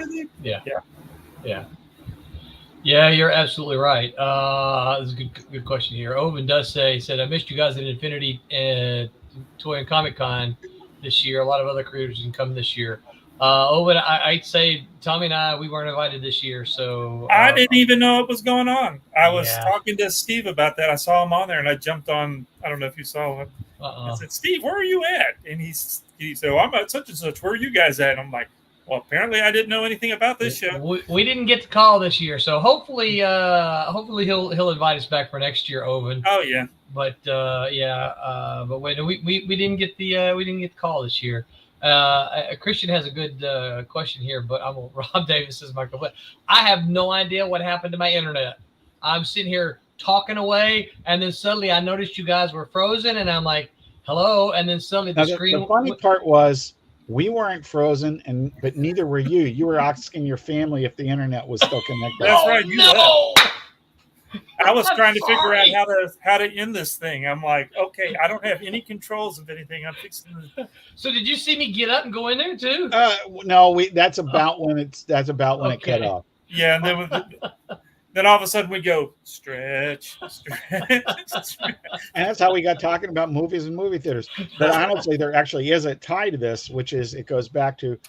[SPEAKER 6] You're absolutely right. This is a good question here. Owen does said I missed you guys at Infinity Toy and Comic Con this year. A lot of other creators can come this year. Owen, I'd say Tommy and we weren't invited this year, so
[SPEAKER 7] I didn't even know it was going on. I was talking to Steve about that. I saw him on there, and I jumped on. I don't know if you saw him. I said, "Steve, where are you at?" And he said, "Oh, I'm at such and such. Where are you guys at?" And I'm like, "Well, apparently I didn't know anything about this show."
[SPEAKER 6] We didn't get the call this year, so hopefully he'll invite us back for next year, Owen.
[SPEAKER 7] Oh yeah.
[SPEAKER 6] But but wait, we didn't get the call this year. Christian has a good question here, but Rob Davis is my complaint. I have no idea what happened to my internet. I'm sitting here talking away, and then suddenly I noticed you guys were frozen, and I'm like, "Hello!" And then suddenly the screen.
[SPEAKER 8] The funny part was we weren't frozen, but neither were you. You were asking your family if the internet was still connected.
[SPEAKER 7] That's right.
[SPEAKER 6] No.
[SPEAKER 7] I was trying to figure out how to end this thing. I'm like, okay, I don't have any controls of anything. I'm fixing this.
[SPEAKER 6] So did you see me get up and go in there too?
[SPEAKER 8] No, that's about when it cut off.
[SPEAKER 7] Yeah, and then all of a sudden we go stretch.
[SPEAKER 8] And that's how we got talking about movies and movie theaters. But honestly, there actually is a tie to this, which is it goes back to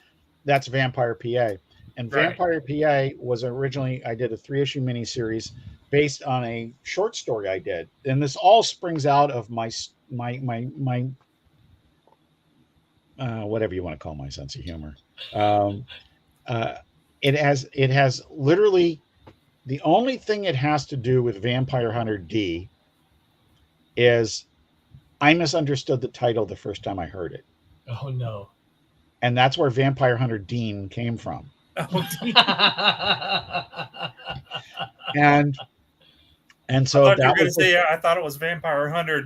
[SPEAKER 8] that's Vampire PA. And Vampire PA was originally, I did a 3-issue miniseries based on a short story I did. And this all springs out of my whatever you want to call my sense of humor. It has literally the only thing it has to do with Vampire Hunter D is I misunderstood the title the first time I heard it.
[SPEAKER 6] Oh no.
[SPEAKER 8] And that's where Vampire Hunter Dean came from.
[SPEAKER 7] Oh,
[SPEAKER 8] and
[SPEAKER 7] I
[SPEAKER 8] so
[SPEAKER 7] thought you were
[SPEAKER 8] that
[SPEAKER 7] going to
[SPEAKER 8] was the
[SPEAKER 7] say I thought it was Vampire Hunter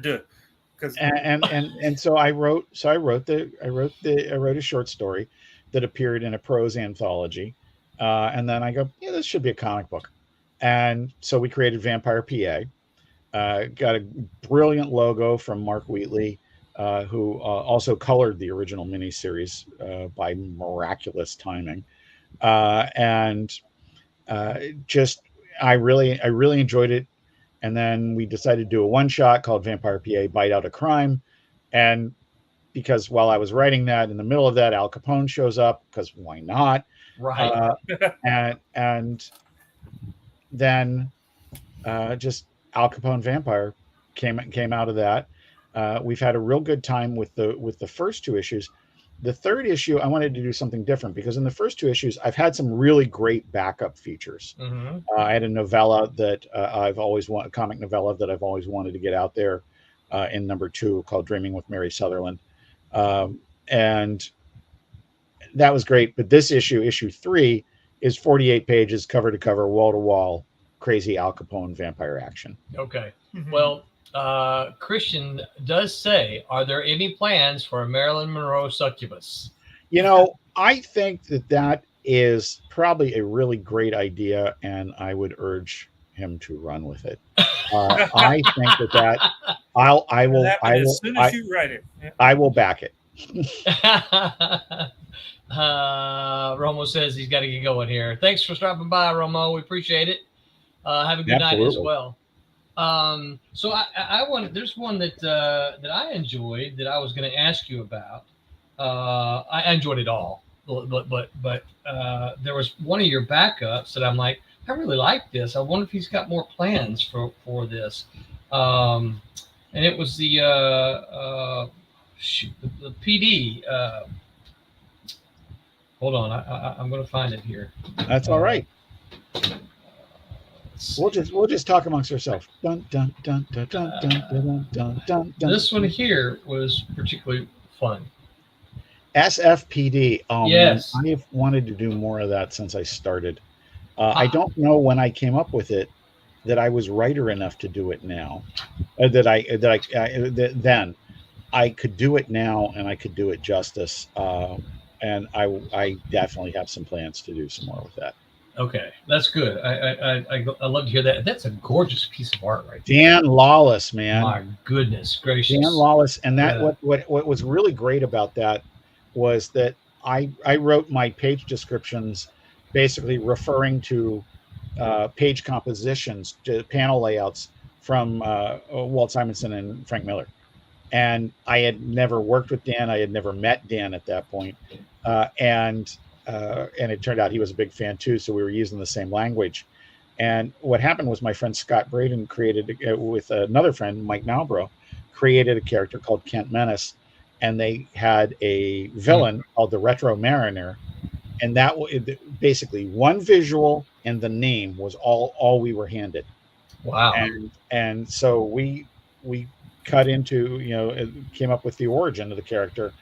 [SPEAKER 7] because
[SPEAKER 8] and so I wrote a short story that appeared in a prose anthology, and then I go, yeah, this should be a comic book, and so we created Vampire PA. Got a brilliant logo from Mark Wheatley, who also colored the original miniseries by miraculous timing, and just I really enjoyed it. And then we decided to do a one shot called Vampire PA Bite Out a Crime. And because while I was writing that, in the middle of that, Al Capone shows up, because why not?
[SPEAKER 3] Right.
[SPEAKER 8] And then just Al Capone Vampire came out of that. We've had a real good time with the first two issues. The third issue, I wanted to do something different, because in the first two issues, I've had some really great backup features.
[SPEAKER 3] Mm-hmm.
[SPEAKER 8] I had a novella that a comic novella that I've always wanted to get out there in number 2 called Dreaming with Mary Sutherland. And that was great. But this issue 3, is 48 pages, cover to cover, wall to wall, crazy Al Capone vampire action.
[SPEAKER 6] Okay. Well, Christian does say, are there any plans for a Marilyn Monroe succubus?
[SPEAKER 8] I think that is probably a really great idea, and I would urge him to run with it. I think that I will
[SPEAKER 7] as soon as you write it. Yeah.
[SPEAKER 8] I will back it.
[SPEAKER 6] Romo says he's got to get going here. Thanks for stopping by, Romo. We appreciate it. Have a good night as well. So I wanted, there's one that I enjoyed that I was going to ask you about. I enjoyed it all, but there was one of your backups that I'm like, I really like this. I wonder if he's got more plans for this. And it was the PD. Hold on, I'm going to find it here.
[SPEAKER 8] That's all right. We'll just talk amongst ourselves. Dun dun dun dun dun dun dun dun dun.
[SPEAKER 6] This one here was particularly fun.
[SPEAKER 8] SFPD.
[SPEAKER 6] Yes,
[SPEAKER 8] man, I've wanted to do more of that since I started. I don't know when I came up with it that I was writer enough to do it now. Then I could do it now, and I could do it justice. And I definitely have some plans to do some more with that.
[SPEAKER 6] Okay, that's good. I love to hear that. That's a gorgeous piece of art right there.
[SPEAKER 8] Dan Lawless, man.
[SPEAKER 6] My goodness gracious.
[SPEAKER 8] Dan Lawless. And that what was really great about that was that I wrote my page descriptions basically referring to page compositions, to panel layouts from Walt Simonson and Frank Miller. And I had never worked with Dan. I had never met Dan at that point. And it turned out he was a big fan too. So we were using the same language. And what happened was my friend Scott Braden created, with another friend, Mike Malbrough, created a character called Kent Menace. And they had a villain called the Retro Mariner. And that basically one visual and the name was all we were handed.
[SPEAKER 6] Wow.
[SPEAKER 8] And so we cut into, came up with the origin of the character.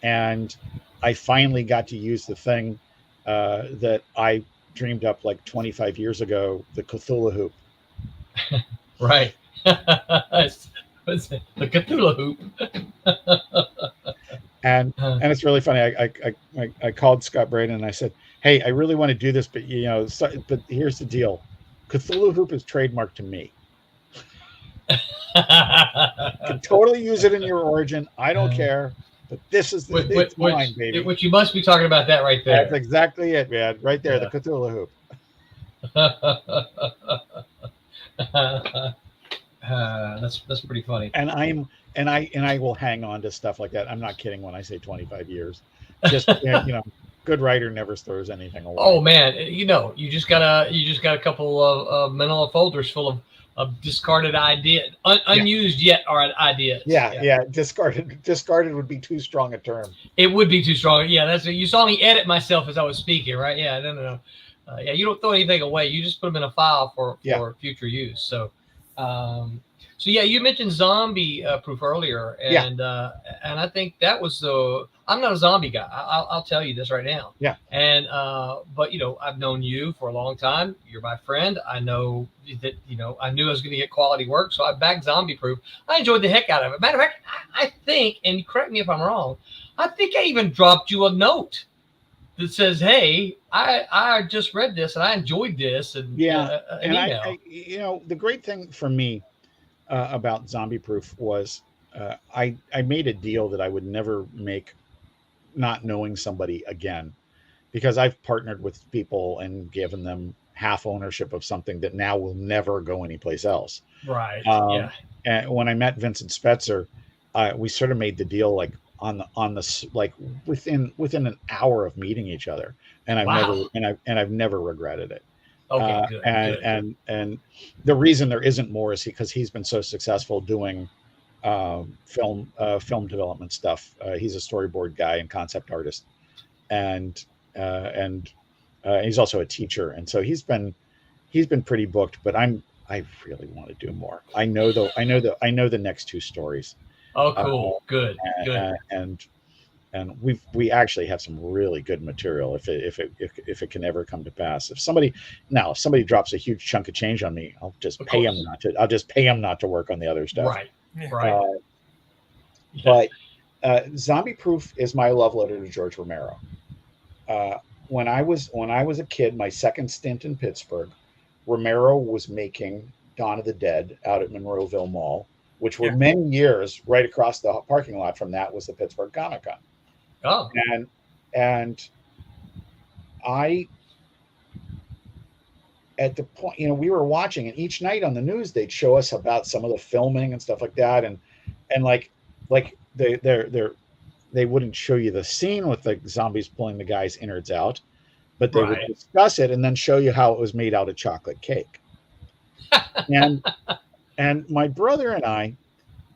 [SPEAKER 8] And I finally got to use the thing that I dreamed up like 25 years ago, the Cthulhu hoop.
[SPEAKER 6] Right. The Cthulhu hoop.
[SPEAKER 8] And it's really funny. I called Scott Braden and I said, "Hey, I really want to do this, but but here's the deal: Cthulhu hoop is trademarked to me. You can totally use it in your origin. I don't care, but this is it's mine, baby."
[SPEAKER 6] Which you must be talking about that right there.
[SPEAKER 8] That's exactly it, man. Right there, the Cthulhu hoop.
[SPEAKER 6] That's pretty funny.
[SPEAKER 8] And I will hang on to stuff like that. I'm not kidding when I say 25 years. Just good writer never throws anything away.
[SPEAKER 6] Oh man, you just got a couple of manila folders full of discarded ideas, unused yet are ideas.
[SPEAKER 8] Yeah. Discarded would be too strong a term.
[SPEAKER 6] It would be too strong. Yeah, you saw me edit myself as I was speaking, right? Yeah, no. You don't throw anything away. You just put them in a file for future use. So So yeah, you mentioned zombie proof earlier, and I think that was the. I'm not a zombie guy. I'll tell you this right now.
[SPEAKER 8] Yeah.
[SPEAKER 6] And but I've known you for a long time. You're my friend. I know that I knew I was going to get quality work, so I backed zombie proof. I enjoyed the heck out of it. Matter of fact, I think, and correct me if I'm wrong, I think I even dropped you a note that says, "Hey, I just read this and I enjoyed this," and an email.
[SPEAKER 8] The great thing for me about Zombie Proof was I made a deal that I would never make not knowing somebody again, because I've partnered with people and given them half ownership of something that now will never go anyplace else.
[SPEAKER 6] Right.
[SPEAKER 8] And when I met Vincent Spetzer, we sort of made the deal like on the like within an hour of meeting each other, and I've never regretted it.
[SPEAKER 6] Okay, good.
[SPEAKER 8] And the reason there isn't more is because he's been so successful doing film development stuff. He's a storyboard guy and concept artist, and he's also a teacher, and so he's been pretty booked. But I really want to do more. I know the next two stories.
[SPEAKER 6] Oh, cool. Good.
[SPEAKER 8] And we actually have some really good material if it can ever come to pass. If somebody drops a huge chunk of change on me, I'll just pay him not to work on the other stuff.
[SPEAKER 6] Right.
[SPEAKER 8] But Zombie Proof is my love letter to George Romero. When I was a kid, my second stint in Pittsburgh, Romero was making Dawn of the Dead out at Monroeville Mall, which were many years right across the parking lot from that was the Pittsburgh Comic Con.
[SPEAKER 6] Oh.
[SPEAKER 8] And I, at the point, we were watching, and each night on the news they'd show us about some of the filming and stuff like that, and like they wouldn't show you the scene with the zombies pulling the guy's innards out, but they would discuss it and then show you how it was made out of chocolate cake. And my brother and I,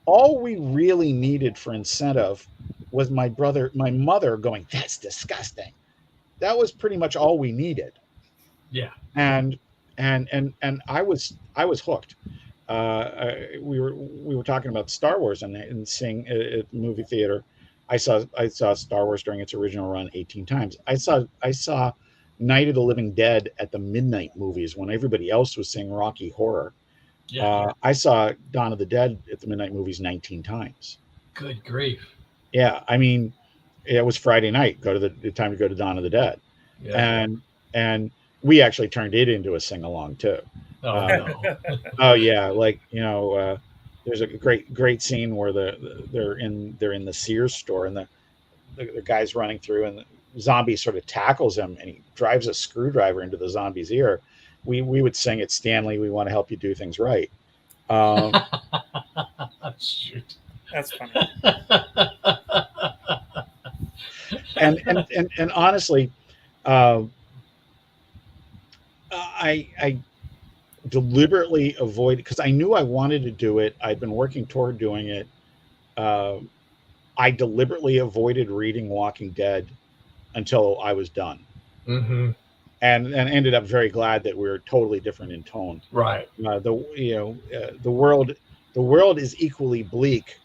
[SPEAKER 8] all we really needed for incentive was my mother going, "That's disgusting." That was pretty much all we needed.
[SPEAKER 6] Yeah.
[SPEAKER 8] And I was hooked. We were talking about Star Wars and seeing at the movie theater. I saw Star Wars during its original run 18 times. I saw Night of the Living Dead at the midnight movies when everybody else was seeing Rocky Horror.
[SPEAKER 6] Yeah.
[SPEAKER 8] I saw Dawn of the Dead at the midnight movies 19 times.
[SPEAKER 6] Good grief.
[SPEAKER 8] Yeah, I mean, it was Friday night. The time to go to Dawn of the Dead, and we actually turned it into a sing along too.
[SPEAKER 6] Oh no.
[SPEAKER 8] Oh yeah, there's a great scene where they're in the Sears store, and the guy's running through, and the zombie sort of tackles him, and he drives a screwdriver into the zombie's ear. We would sing it, Stanley, we want to help you do things right.
[SPEAKER 6] Shoot.
[SPEAKER 7] That's funny.
[SPEAKER 8] and honestly, I deliberately avoid, because I knew I wanted to do it. I'd been working toward doing it. I deliberately avoided reading Walking Dead until I was done.
[SPEAKER 6] Mm-hmm.
[SPEAKER 8] And ended up very glad that we were totally different in tone.
[SPEAKER 6] Right.
[SPEAKER 8] The world is equally bleak,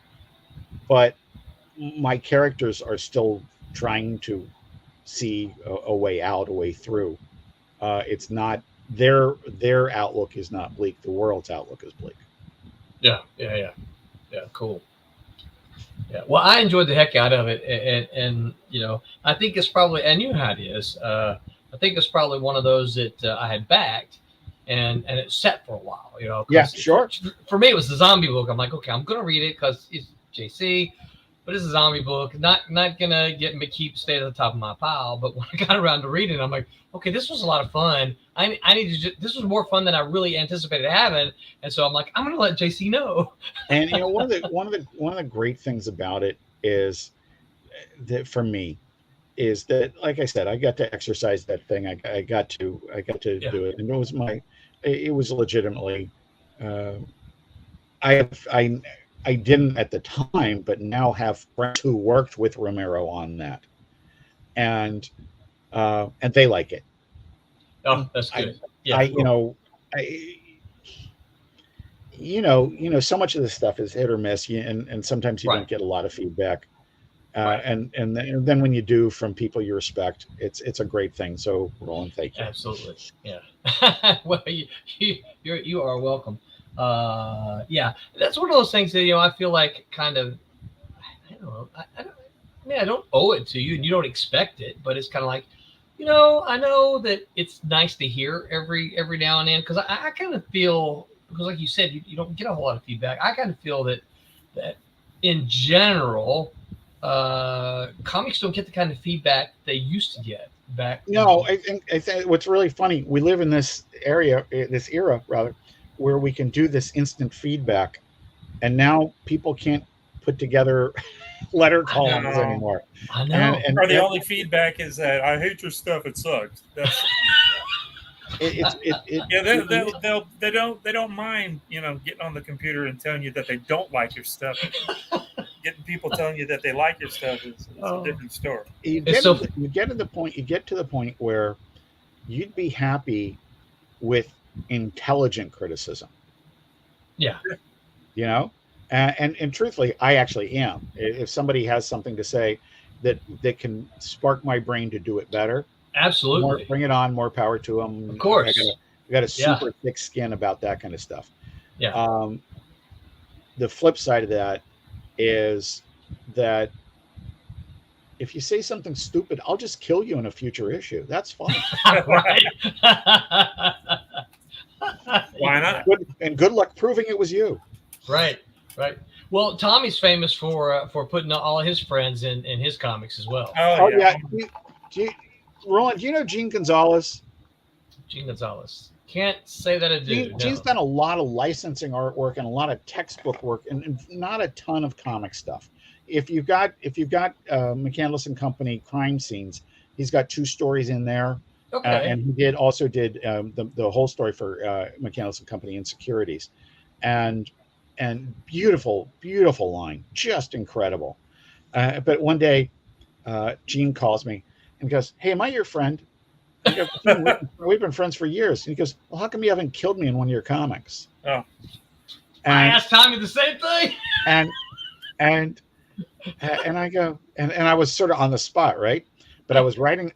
[SPEAKER 8] but my characters are still trying to see a way out, a way through. It's not their outlook is not bleak. The world's outlook is bleak.
[SPEAKER 6] Yeah. Cool. Yeah. Well, I enjoyed the heck out of it, and I think it's probably, and you know how it is. I think it's probably one of those that I had backed, and it sat for a while.
[SPEAKER 8] Yeah, sure.
[SPEAKER 6] For me, it was the zombie book. I'm like, okay, I'm gonna read it because it's JC, but it's a zombie book. Not gonna stay at the top of my pile. But when I got around to reading it, I'm like, okay, this was a lot of fun. I need to. This was more fun than I really anticipated having, and so I'm like, I'm gonna let JC know.
[SPEAKER 8] And one of the great things about it is that for me is that, like I said, I got to exercise that thing. I got to do it, and it was legitimately. I didn't at the time, but now have friends who worked with Romero on that, and they like it.
[SPEAKER 6] Oh, that's good.
[SPEAKER 8] so much of this stuff is hit or miss, and sometimes you
[SPEAKER 6] Right.
[SPEAKER 8] don't get a lot of feedback.
[SPEAKER 6] Right.
[SPEAKER 8] And then when you do from people you respect, it's a great thing. So, Roland, thank you.
[SPEAKER 6] Absolutely. Yeah. Well, you are welcome. Yeah, that's one of those things that I feel like kind of I don't know. I don't owe it to you, and you don't expect it, but it's kind of like, I know that it's nice to hear every now and then, because I kind of feel, because like you said, you don't get a whole lot of feedback. I kind of feel that in general, comics don't get the kind of feedback they used to get back.
[SPEAKER 8] No, I think what's really funny, we live in this era rather, where we can do this instant feedback, and now people can't put together letter columns anymore.
[SPEAKER 6] I know.
[SPEAKER 7] Or the only feedback is that I hate your stuff. It sucks. That's, they don't mind getting on the computer and telling you that they don't like your stuff. Getting people telling you that they like your stuff is a different story.
[SPEAKER 8] You get to the point where you'd be happy with intelligent criticism.
[SPEAKER 6] Yeah.
[SPEAKER 8] And truthfully, I actually am. If somebody has something to say that can spark my brain to do it better,
[SPEAKER 6] absolutely,
[SPEAKER 8] bring it on. More power to them.
[SPEAKER 6] Of course,
[SPEAKER 8] I got a super thick skin about that kind of stuff.
[SPEAKER 6] Yeah.
[SPEAKER 8] The flip side of that is that if you say something stupid, I'll just kill you in a future issue. That's fine.
[SPEAKER 6] Right.
[SPEAKER 7] Why not?
[SPEAKER 8] Good luck proving it was you.
[SPEAKER 6] Right. Well, Tommy's famous for putting all his friends in his comics as well.
[SPEAKER 8] Oh yeah. Roland, do you know Gene Gonzalez?
[SPEAKER 6] Gene Gonzalez. Can't say that I do.
[SPEAKER 8] Gene's done a lot of licensing artwork and a lot of textbook work, and not a ton of comic stuff. If you've got McCandless and Company crime scenes, he's got 2 stories in there.
[SPEAKER 6] Okay.
[SPEAKER 8] And he also did the whole story for McCandless and Company Insecurities, and beautiful line, just incredible. But one day, Gene calls me and goes, "Hey, am I your friend?" I go, "We've been friends for years." And he goes, "Well, how come you haven't killed me in one of your comics?"
[SPEAKER 7] Oh,
[SPEAKER 6] I asked Tommy the same thing.
[SPEAKER 8] And I go, and I was sort of on the spot, right? But I was writing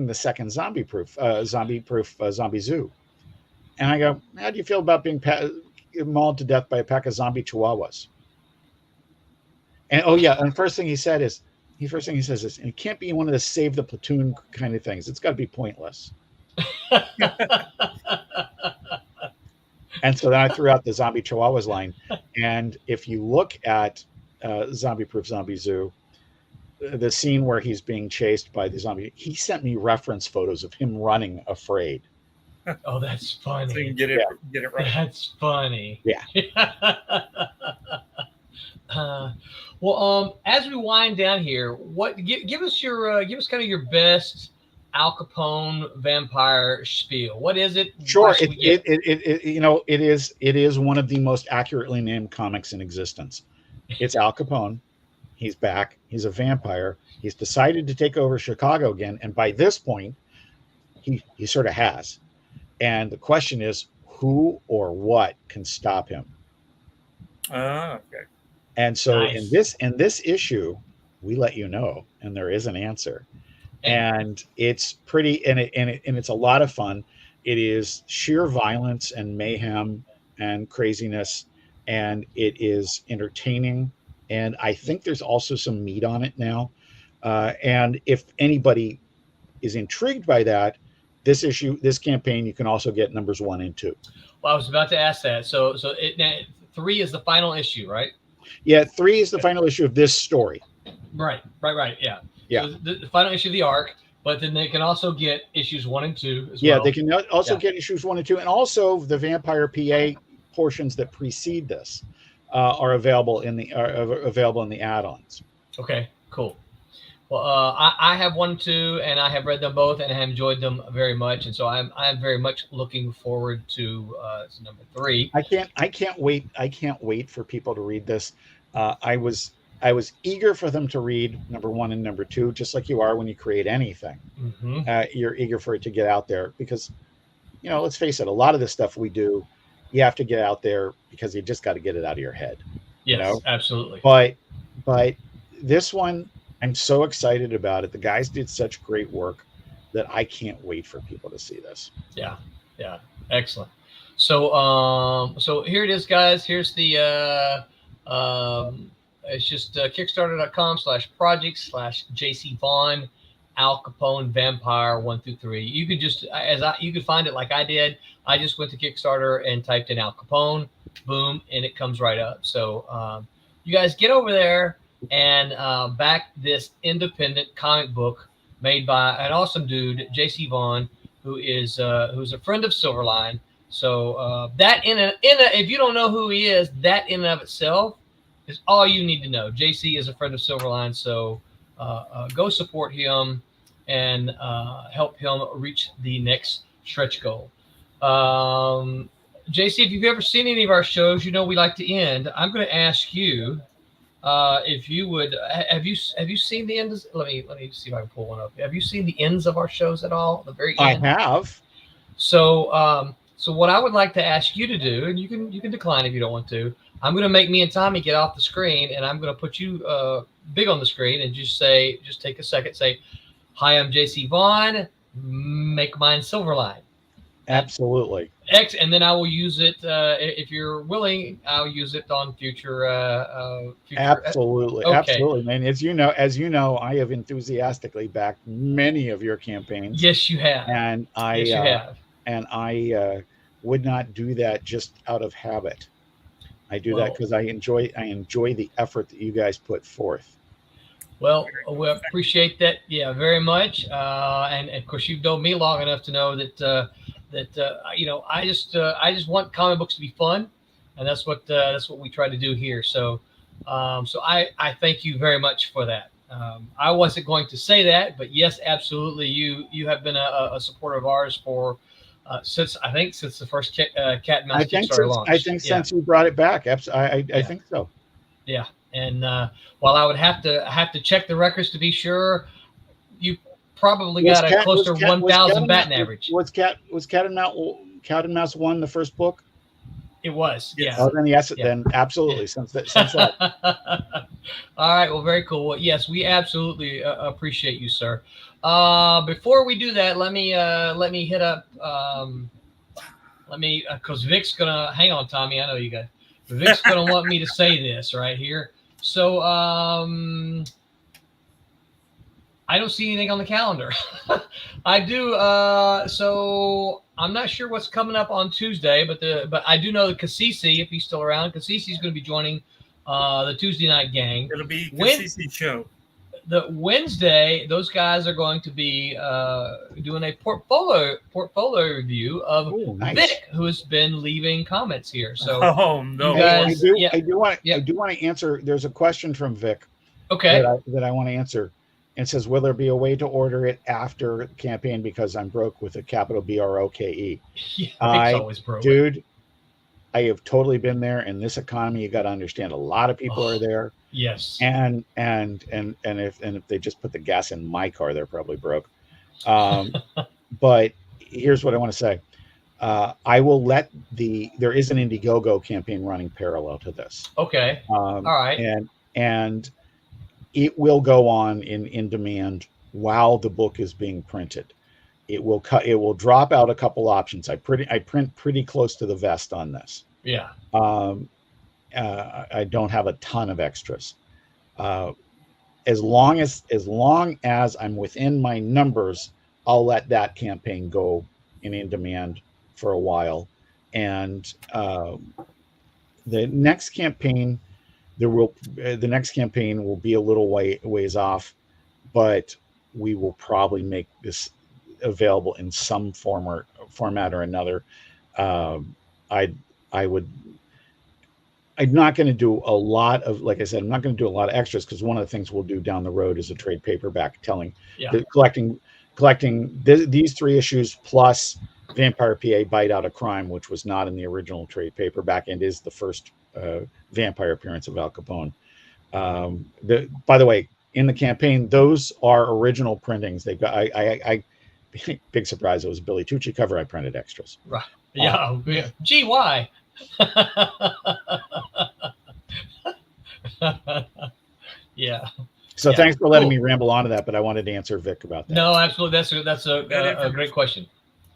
[SPEAKER 8] the second Zombie Zoo, and I go, "How do you feel about being mauled to death by a pack of zombie chihuahuas?" And and first thing he says is, "It can't be one of the save the platoon kind of things. It's got to be pointless." And so then I threw out the zombie chihuahuas line. And if you look at Zombie Proof Zombie Zoo, the scene where he's being chased by the zombie, he sent me reference photos of him running afraid.
[SPEAKER 6] Oh, that's funny.
[SPEAKER 7] So you can get it right.
[SPEAKER 6] That's funny.
[SPEAKER 8] Yeah.
[SPEAKER 6] Well, as we wind down here, give us kind of your best Al Capone vampire spiel. What is it?
[SPEAKER 8] Sure. It is one of the most accurately named comics in existence. It's Al Capone. He's back. He's a vampire. He's decided to take over Chicago again, and by this point, he sort of has. And the question is, who or what can stop him?
[SPEAKER 7] Okay.
[SPEAKER 8] And so
[SPEAKER 6] nice.
[SPEAKER 8] in this issue, we let you know, and there is an answer. And it's pretty, and it's a lot of fun. It is sheer violence and mayhem and craziness, and it is entertaining. And I think there's also some meat on it now. And if anybody is intrigued by that, this campaign, you can also get numbers 1 and 2.
[SPEAKER 6] Well, I was about to ask that. So 3 is the final issue, right?
[SPEAKER 8] Yeah, 3 is the final issue of this story.
[SPEAKER 6] Right. Yeah.
[SPEAKER 8] Yeah.
[SPEAKER 6] So the final issue of the arc, but then they can also get issues 1 and 2 as well.
[SPEAKER 8] Yeah, they can also get issues 1 and 2, and also the Vampire PA portions that precede this are available in the add-ons.
[SPEAKER 6] Okay, cool. Well, I have 1 and 2, and I have read them both, and I have enjoyed them very much, and so I'm very much looking forward to number 3.
[SPEAKER 8] I can't wait. I can't wait for people to read this. I was eager for them to read number 1 and number 2, just like you are when you create anything.
[SPEAKER 6] Mm-hmm.
[SPEAKER 8] You're eager for it to get out there because, let's face it, a lot of the stuff we do, you have to get out there because you just got to get it out of your head.
[SPEAKER 6] Yes,
[SPEAKER 8] know?
[SPEAKER 6] absolutely.
[SPEAKER 8] But this one, I'm so excited about it. The guys did such great work that I can't wait for people to see this.
[SPEAKER 6] Yeah, excellent. So so here it is, guys. Here's the it's just kickstarter.com/project/JC Vaughn Al Capone Vampire 1 through 3. You could just you could find it like I did. I just went to Kickstarter and typed in Al Capone, boom, and it comes right up. So you guys get over there and back this independent comic book made by an awesome dude, JC Vaughn, who's a friend of Silverline. So that if you don't know who he is, that in and of itself is all you need to know. JC is a friend of Silverline, so go support him and help him reach the next stretch goal. JC, if you've ever seen any of our shows, you know we like to end. I'm going to ask you if you would have you seen the ends? Let me see if I can pull one up. Have you seen the ends of our shows at all? The very end.
[SPEAKER 8] I have.
[SPEAKER 6] So so what I would like to ask you to do, and you can decline if you don't want to. I'm going to make me and Tommy get off the screen, and I'm going to put you big on the screen, and just take a second, say, "Hi, I'm JC Vaughn. Make mine Silverline."
[SPEAKER 8] Absolutely.
[SPEAKER 6] And then I will use it if you're willing. I'll use it on future.
[SPEAKER 8] Absolutely,
[SPEAKER 6] okay.
[SPEAKER 8] Absolutely, man. As you know, I have enthusiastically backed many of your campaigns.
[SPEAKER 6] Yes, you have.
[SPEAKER 8] And I would not do that just out of habit. I do that because I enjoy the effort that you guys put forth.
[SPEAKER 6] Well, we appreciate that, very much. And of course, you've known me long enough to know that I just want comic books to be fun, and that's what we try to do here. So, so I thank you very much for that. I wasn't going to say that, but yes, absolutely, you have been a supporter of ours for since the first Cat and Mouse Kickstarter launch.
[SPEAKER 8] I think since you brought it back, I think so.
[SPEAKER 6] Yeah, and while I would have to check the records to be sure, you probably got a close to 1,000 batting average.
[SPEAKER 8] Was Cat and Mouse 1 the first book?
[SPEAKER 6] It was, yeah.
[SPEAKER 8] Oh, then yes, then absolutely. Since that.
[SPEAKER 6] All right, well, very cool. Well, yes, we absolutely appreciate you, sir. Before we do that, let me hit up. Because Vic's gonna hang on, Tommy. I know you guys. Vic's gonna want me to say this right here. So I don't see anything on the calendar. I do. So I'm not sure what's coming up on Tuesday, but I do know that Cassisi, if he's still around, Cassisi's going to be joining the Tuesday night gang.
[SPEAKER 7] It'll be Cassisi's show.
[SPEAKER 6] The Wednesday, those guys are going to be doing a portfolio review of Vic, who has been leaving comments here. So, guys,
[SPEAKER 8] I do want to answer. There's a question from Vic.
[SPEAKER 6] Okay.
[SPEAKER 8] That I want to answer. And says, will there be a way to order it after the campaign because I'm broke with a capital BROKE?
[SPEAKER 6] Yeah, always broke.
[SPEAKER 8] Dude, I have totally been there. In this economy, you got to understand a lot of people are there.
[SPEAKER 6] Yes.
[SPEAKER 8] And if they just put the gas in my car, they're probably broke. But here's what I want to say. I will let there is an Indiegogo campaign running parallel to this.
[SPEAKER 6] Okay. All right.
[SPEAKER 8] And it will go on in demand while the book is being printed. It will drop out a couple options. I print pretty close to the vest on this.
[SPEAKER 6] Yeah.
[SPEAKER 8] I don't have a ton of extras. As long as I'm within my numbers, I'll let that campaign go in demand for a while. And the next campaign will be a little ways off, but we will probably make this available in some format or another. I'm not going to do a lot of, like I said, I'm not going to do a lot of extras because one of the things we'll do down the road is a trade paperback collecting these 3 issues plus Vampire PA Bite Out of Crime, which was not in the original trade paperback and is the first vampire appearance of Al Capone. By the way, in the campaign, those are original printings. They've got I big surprise. It was a Billy Tucci cover. I printed extras.
[SPEAKER 6] Right. Yeah. Gee, why? Yeah.
[SPEAKER 8] So
[SPEAKER 6] Yeah,
[SPEAKER 8] thanks for letting
[SPEAKER 6] cool.
[SPEAKER 8] me ramble on to that, but I wanted to answer Vic about that.
[SPEAKER 6] No, absolutely. That's a great question.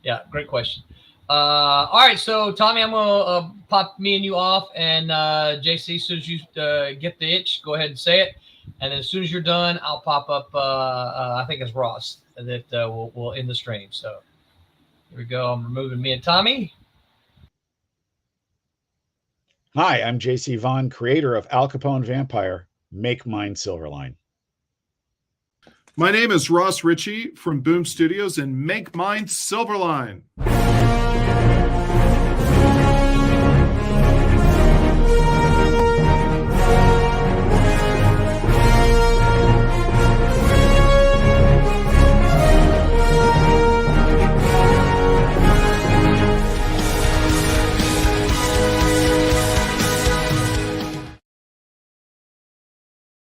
[SPEAKER 6] Yeah, great question. All right, so Tommy, I'm gonna pop me and you off, and JC, as soon as you get the itch, go ahead and say it, and as soon as you're done, I'll pop up. I think it's Ross that will end the stream. So here we go. I'm removing me and Tommy.
[SPEAKER 8] Hi, I'm JC Vaughn, creator of Al Capone Vampire. Make mine Silverline.
[SPEAKER 9] My name is Ross Ritchie from Boom Studios and Make Mine Silverline.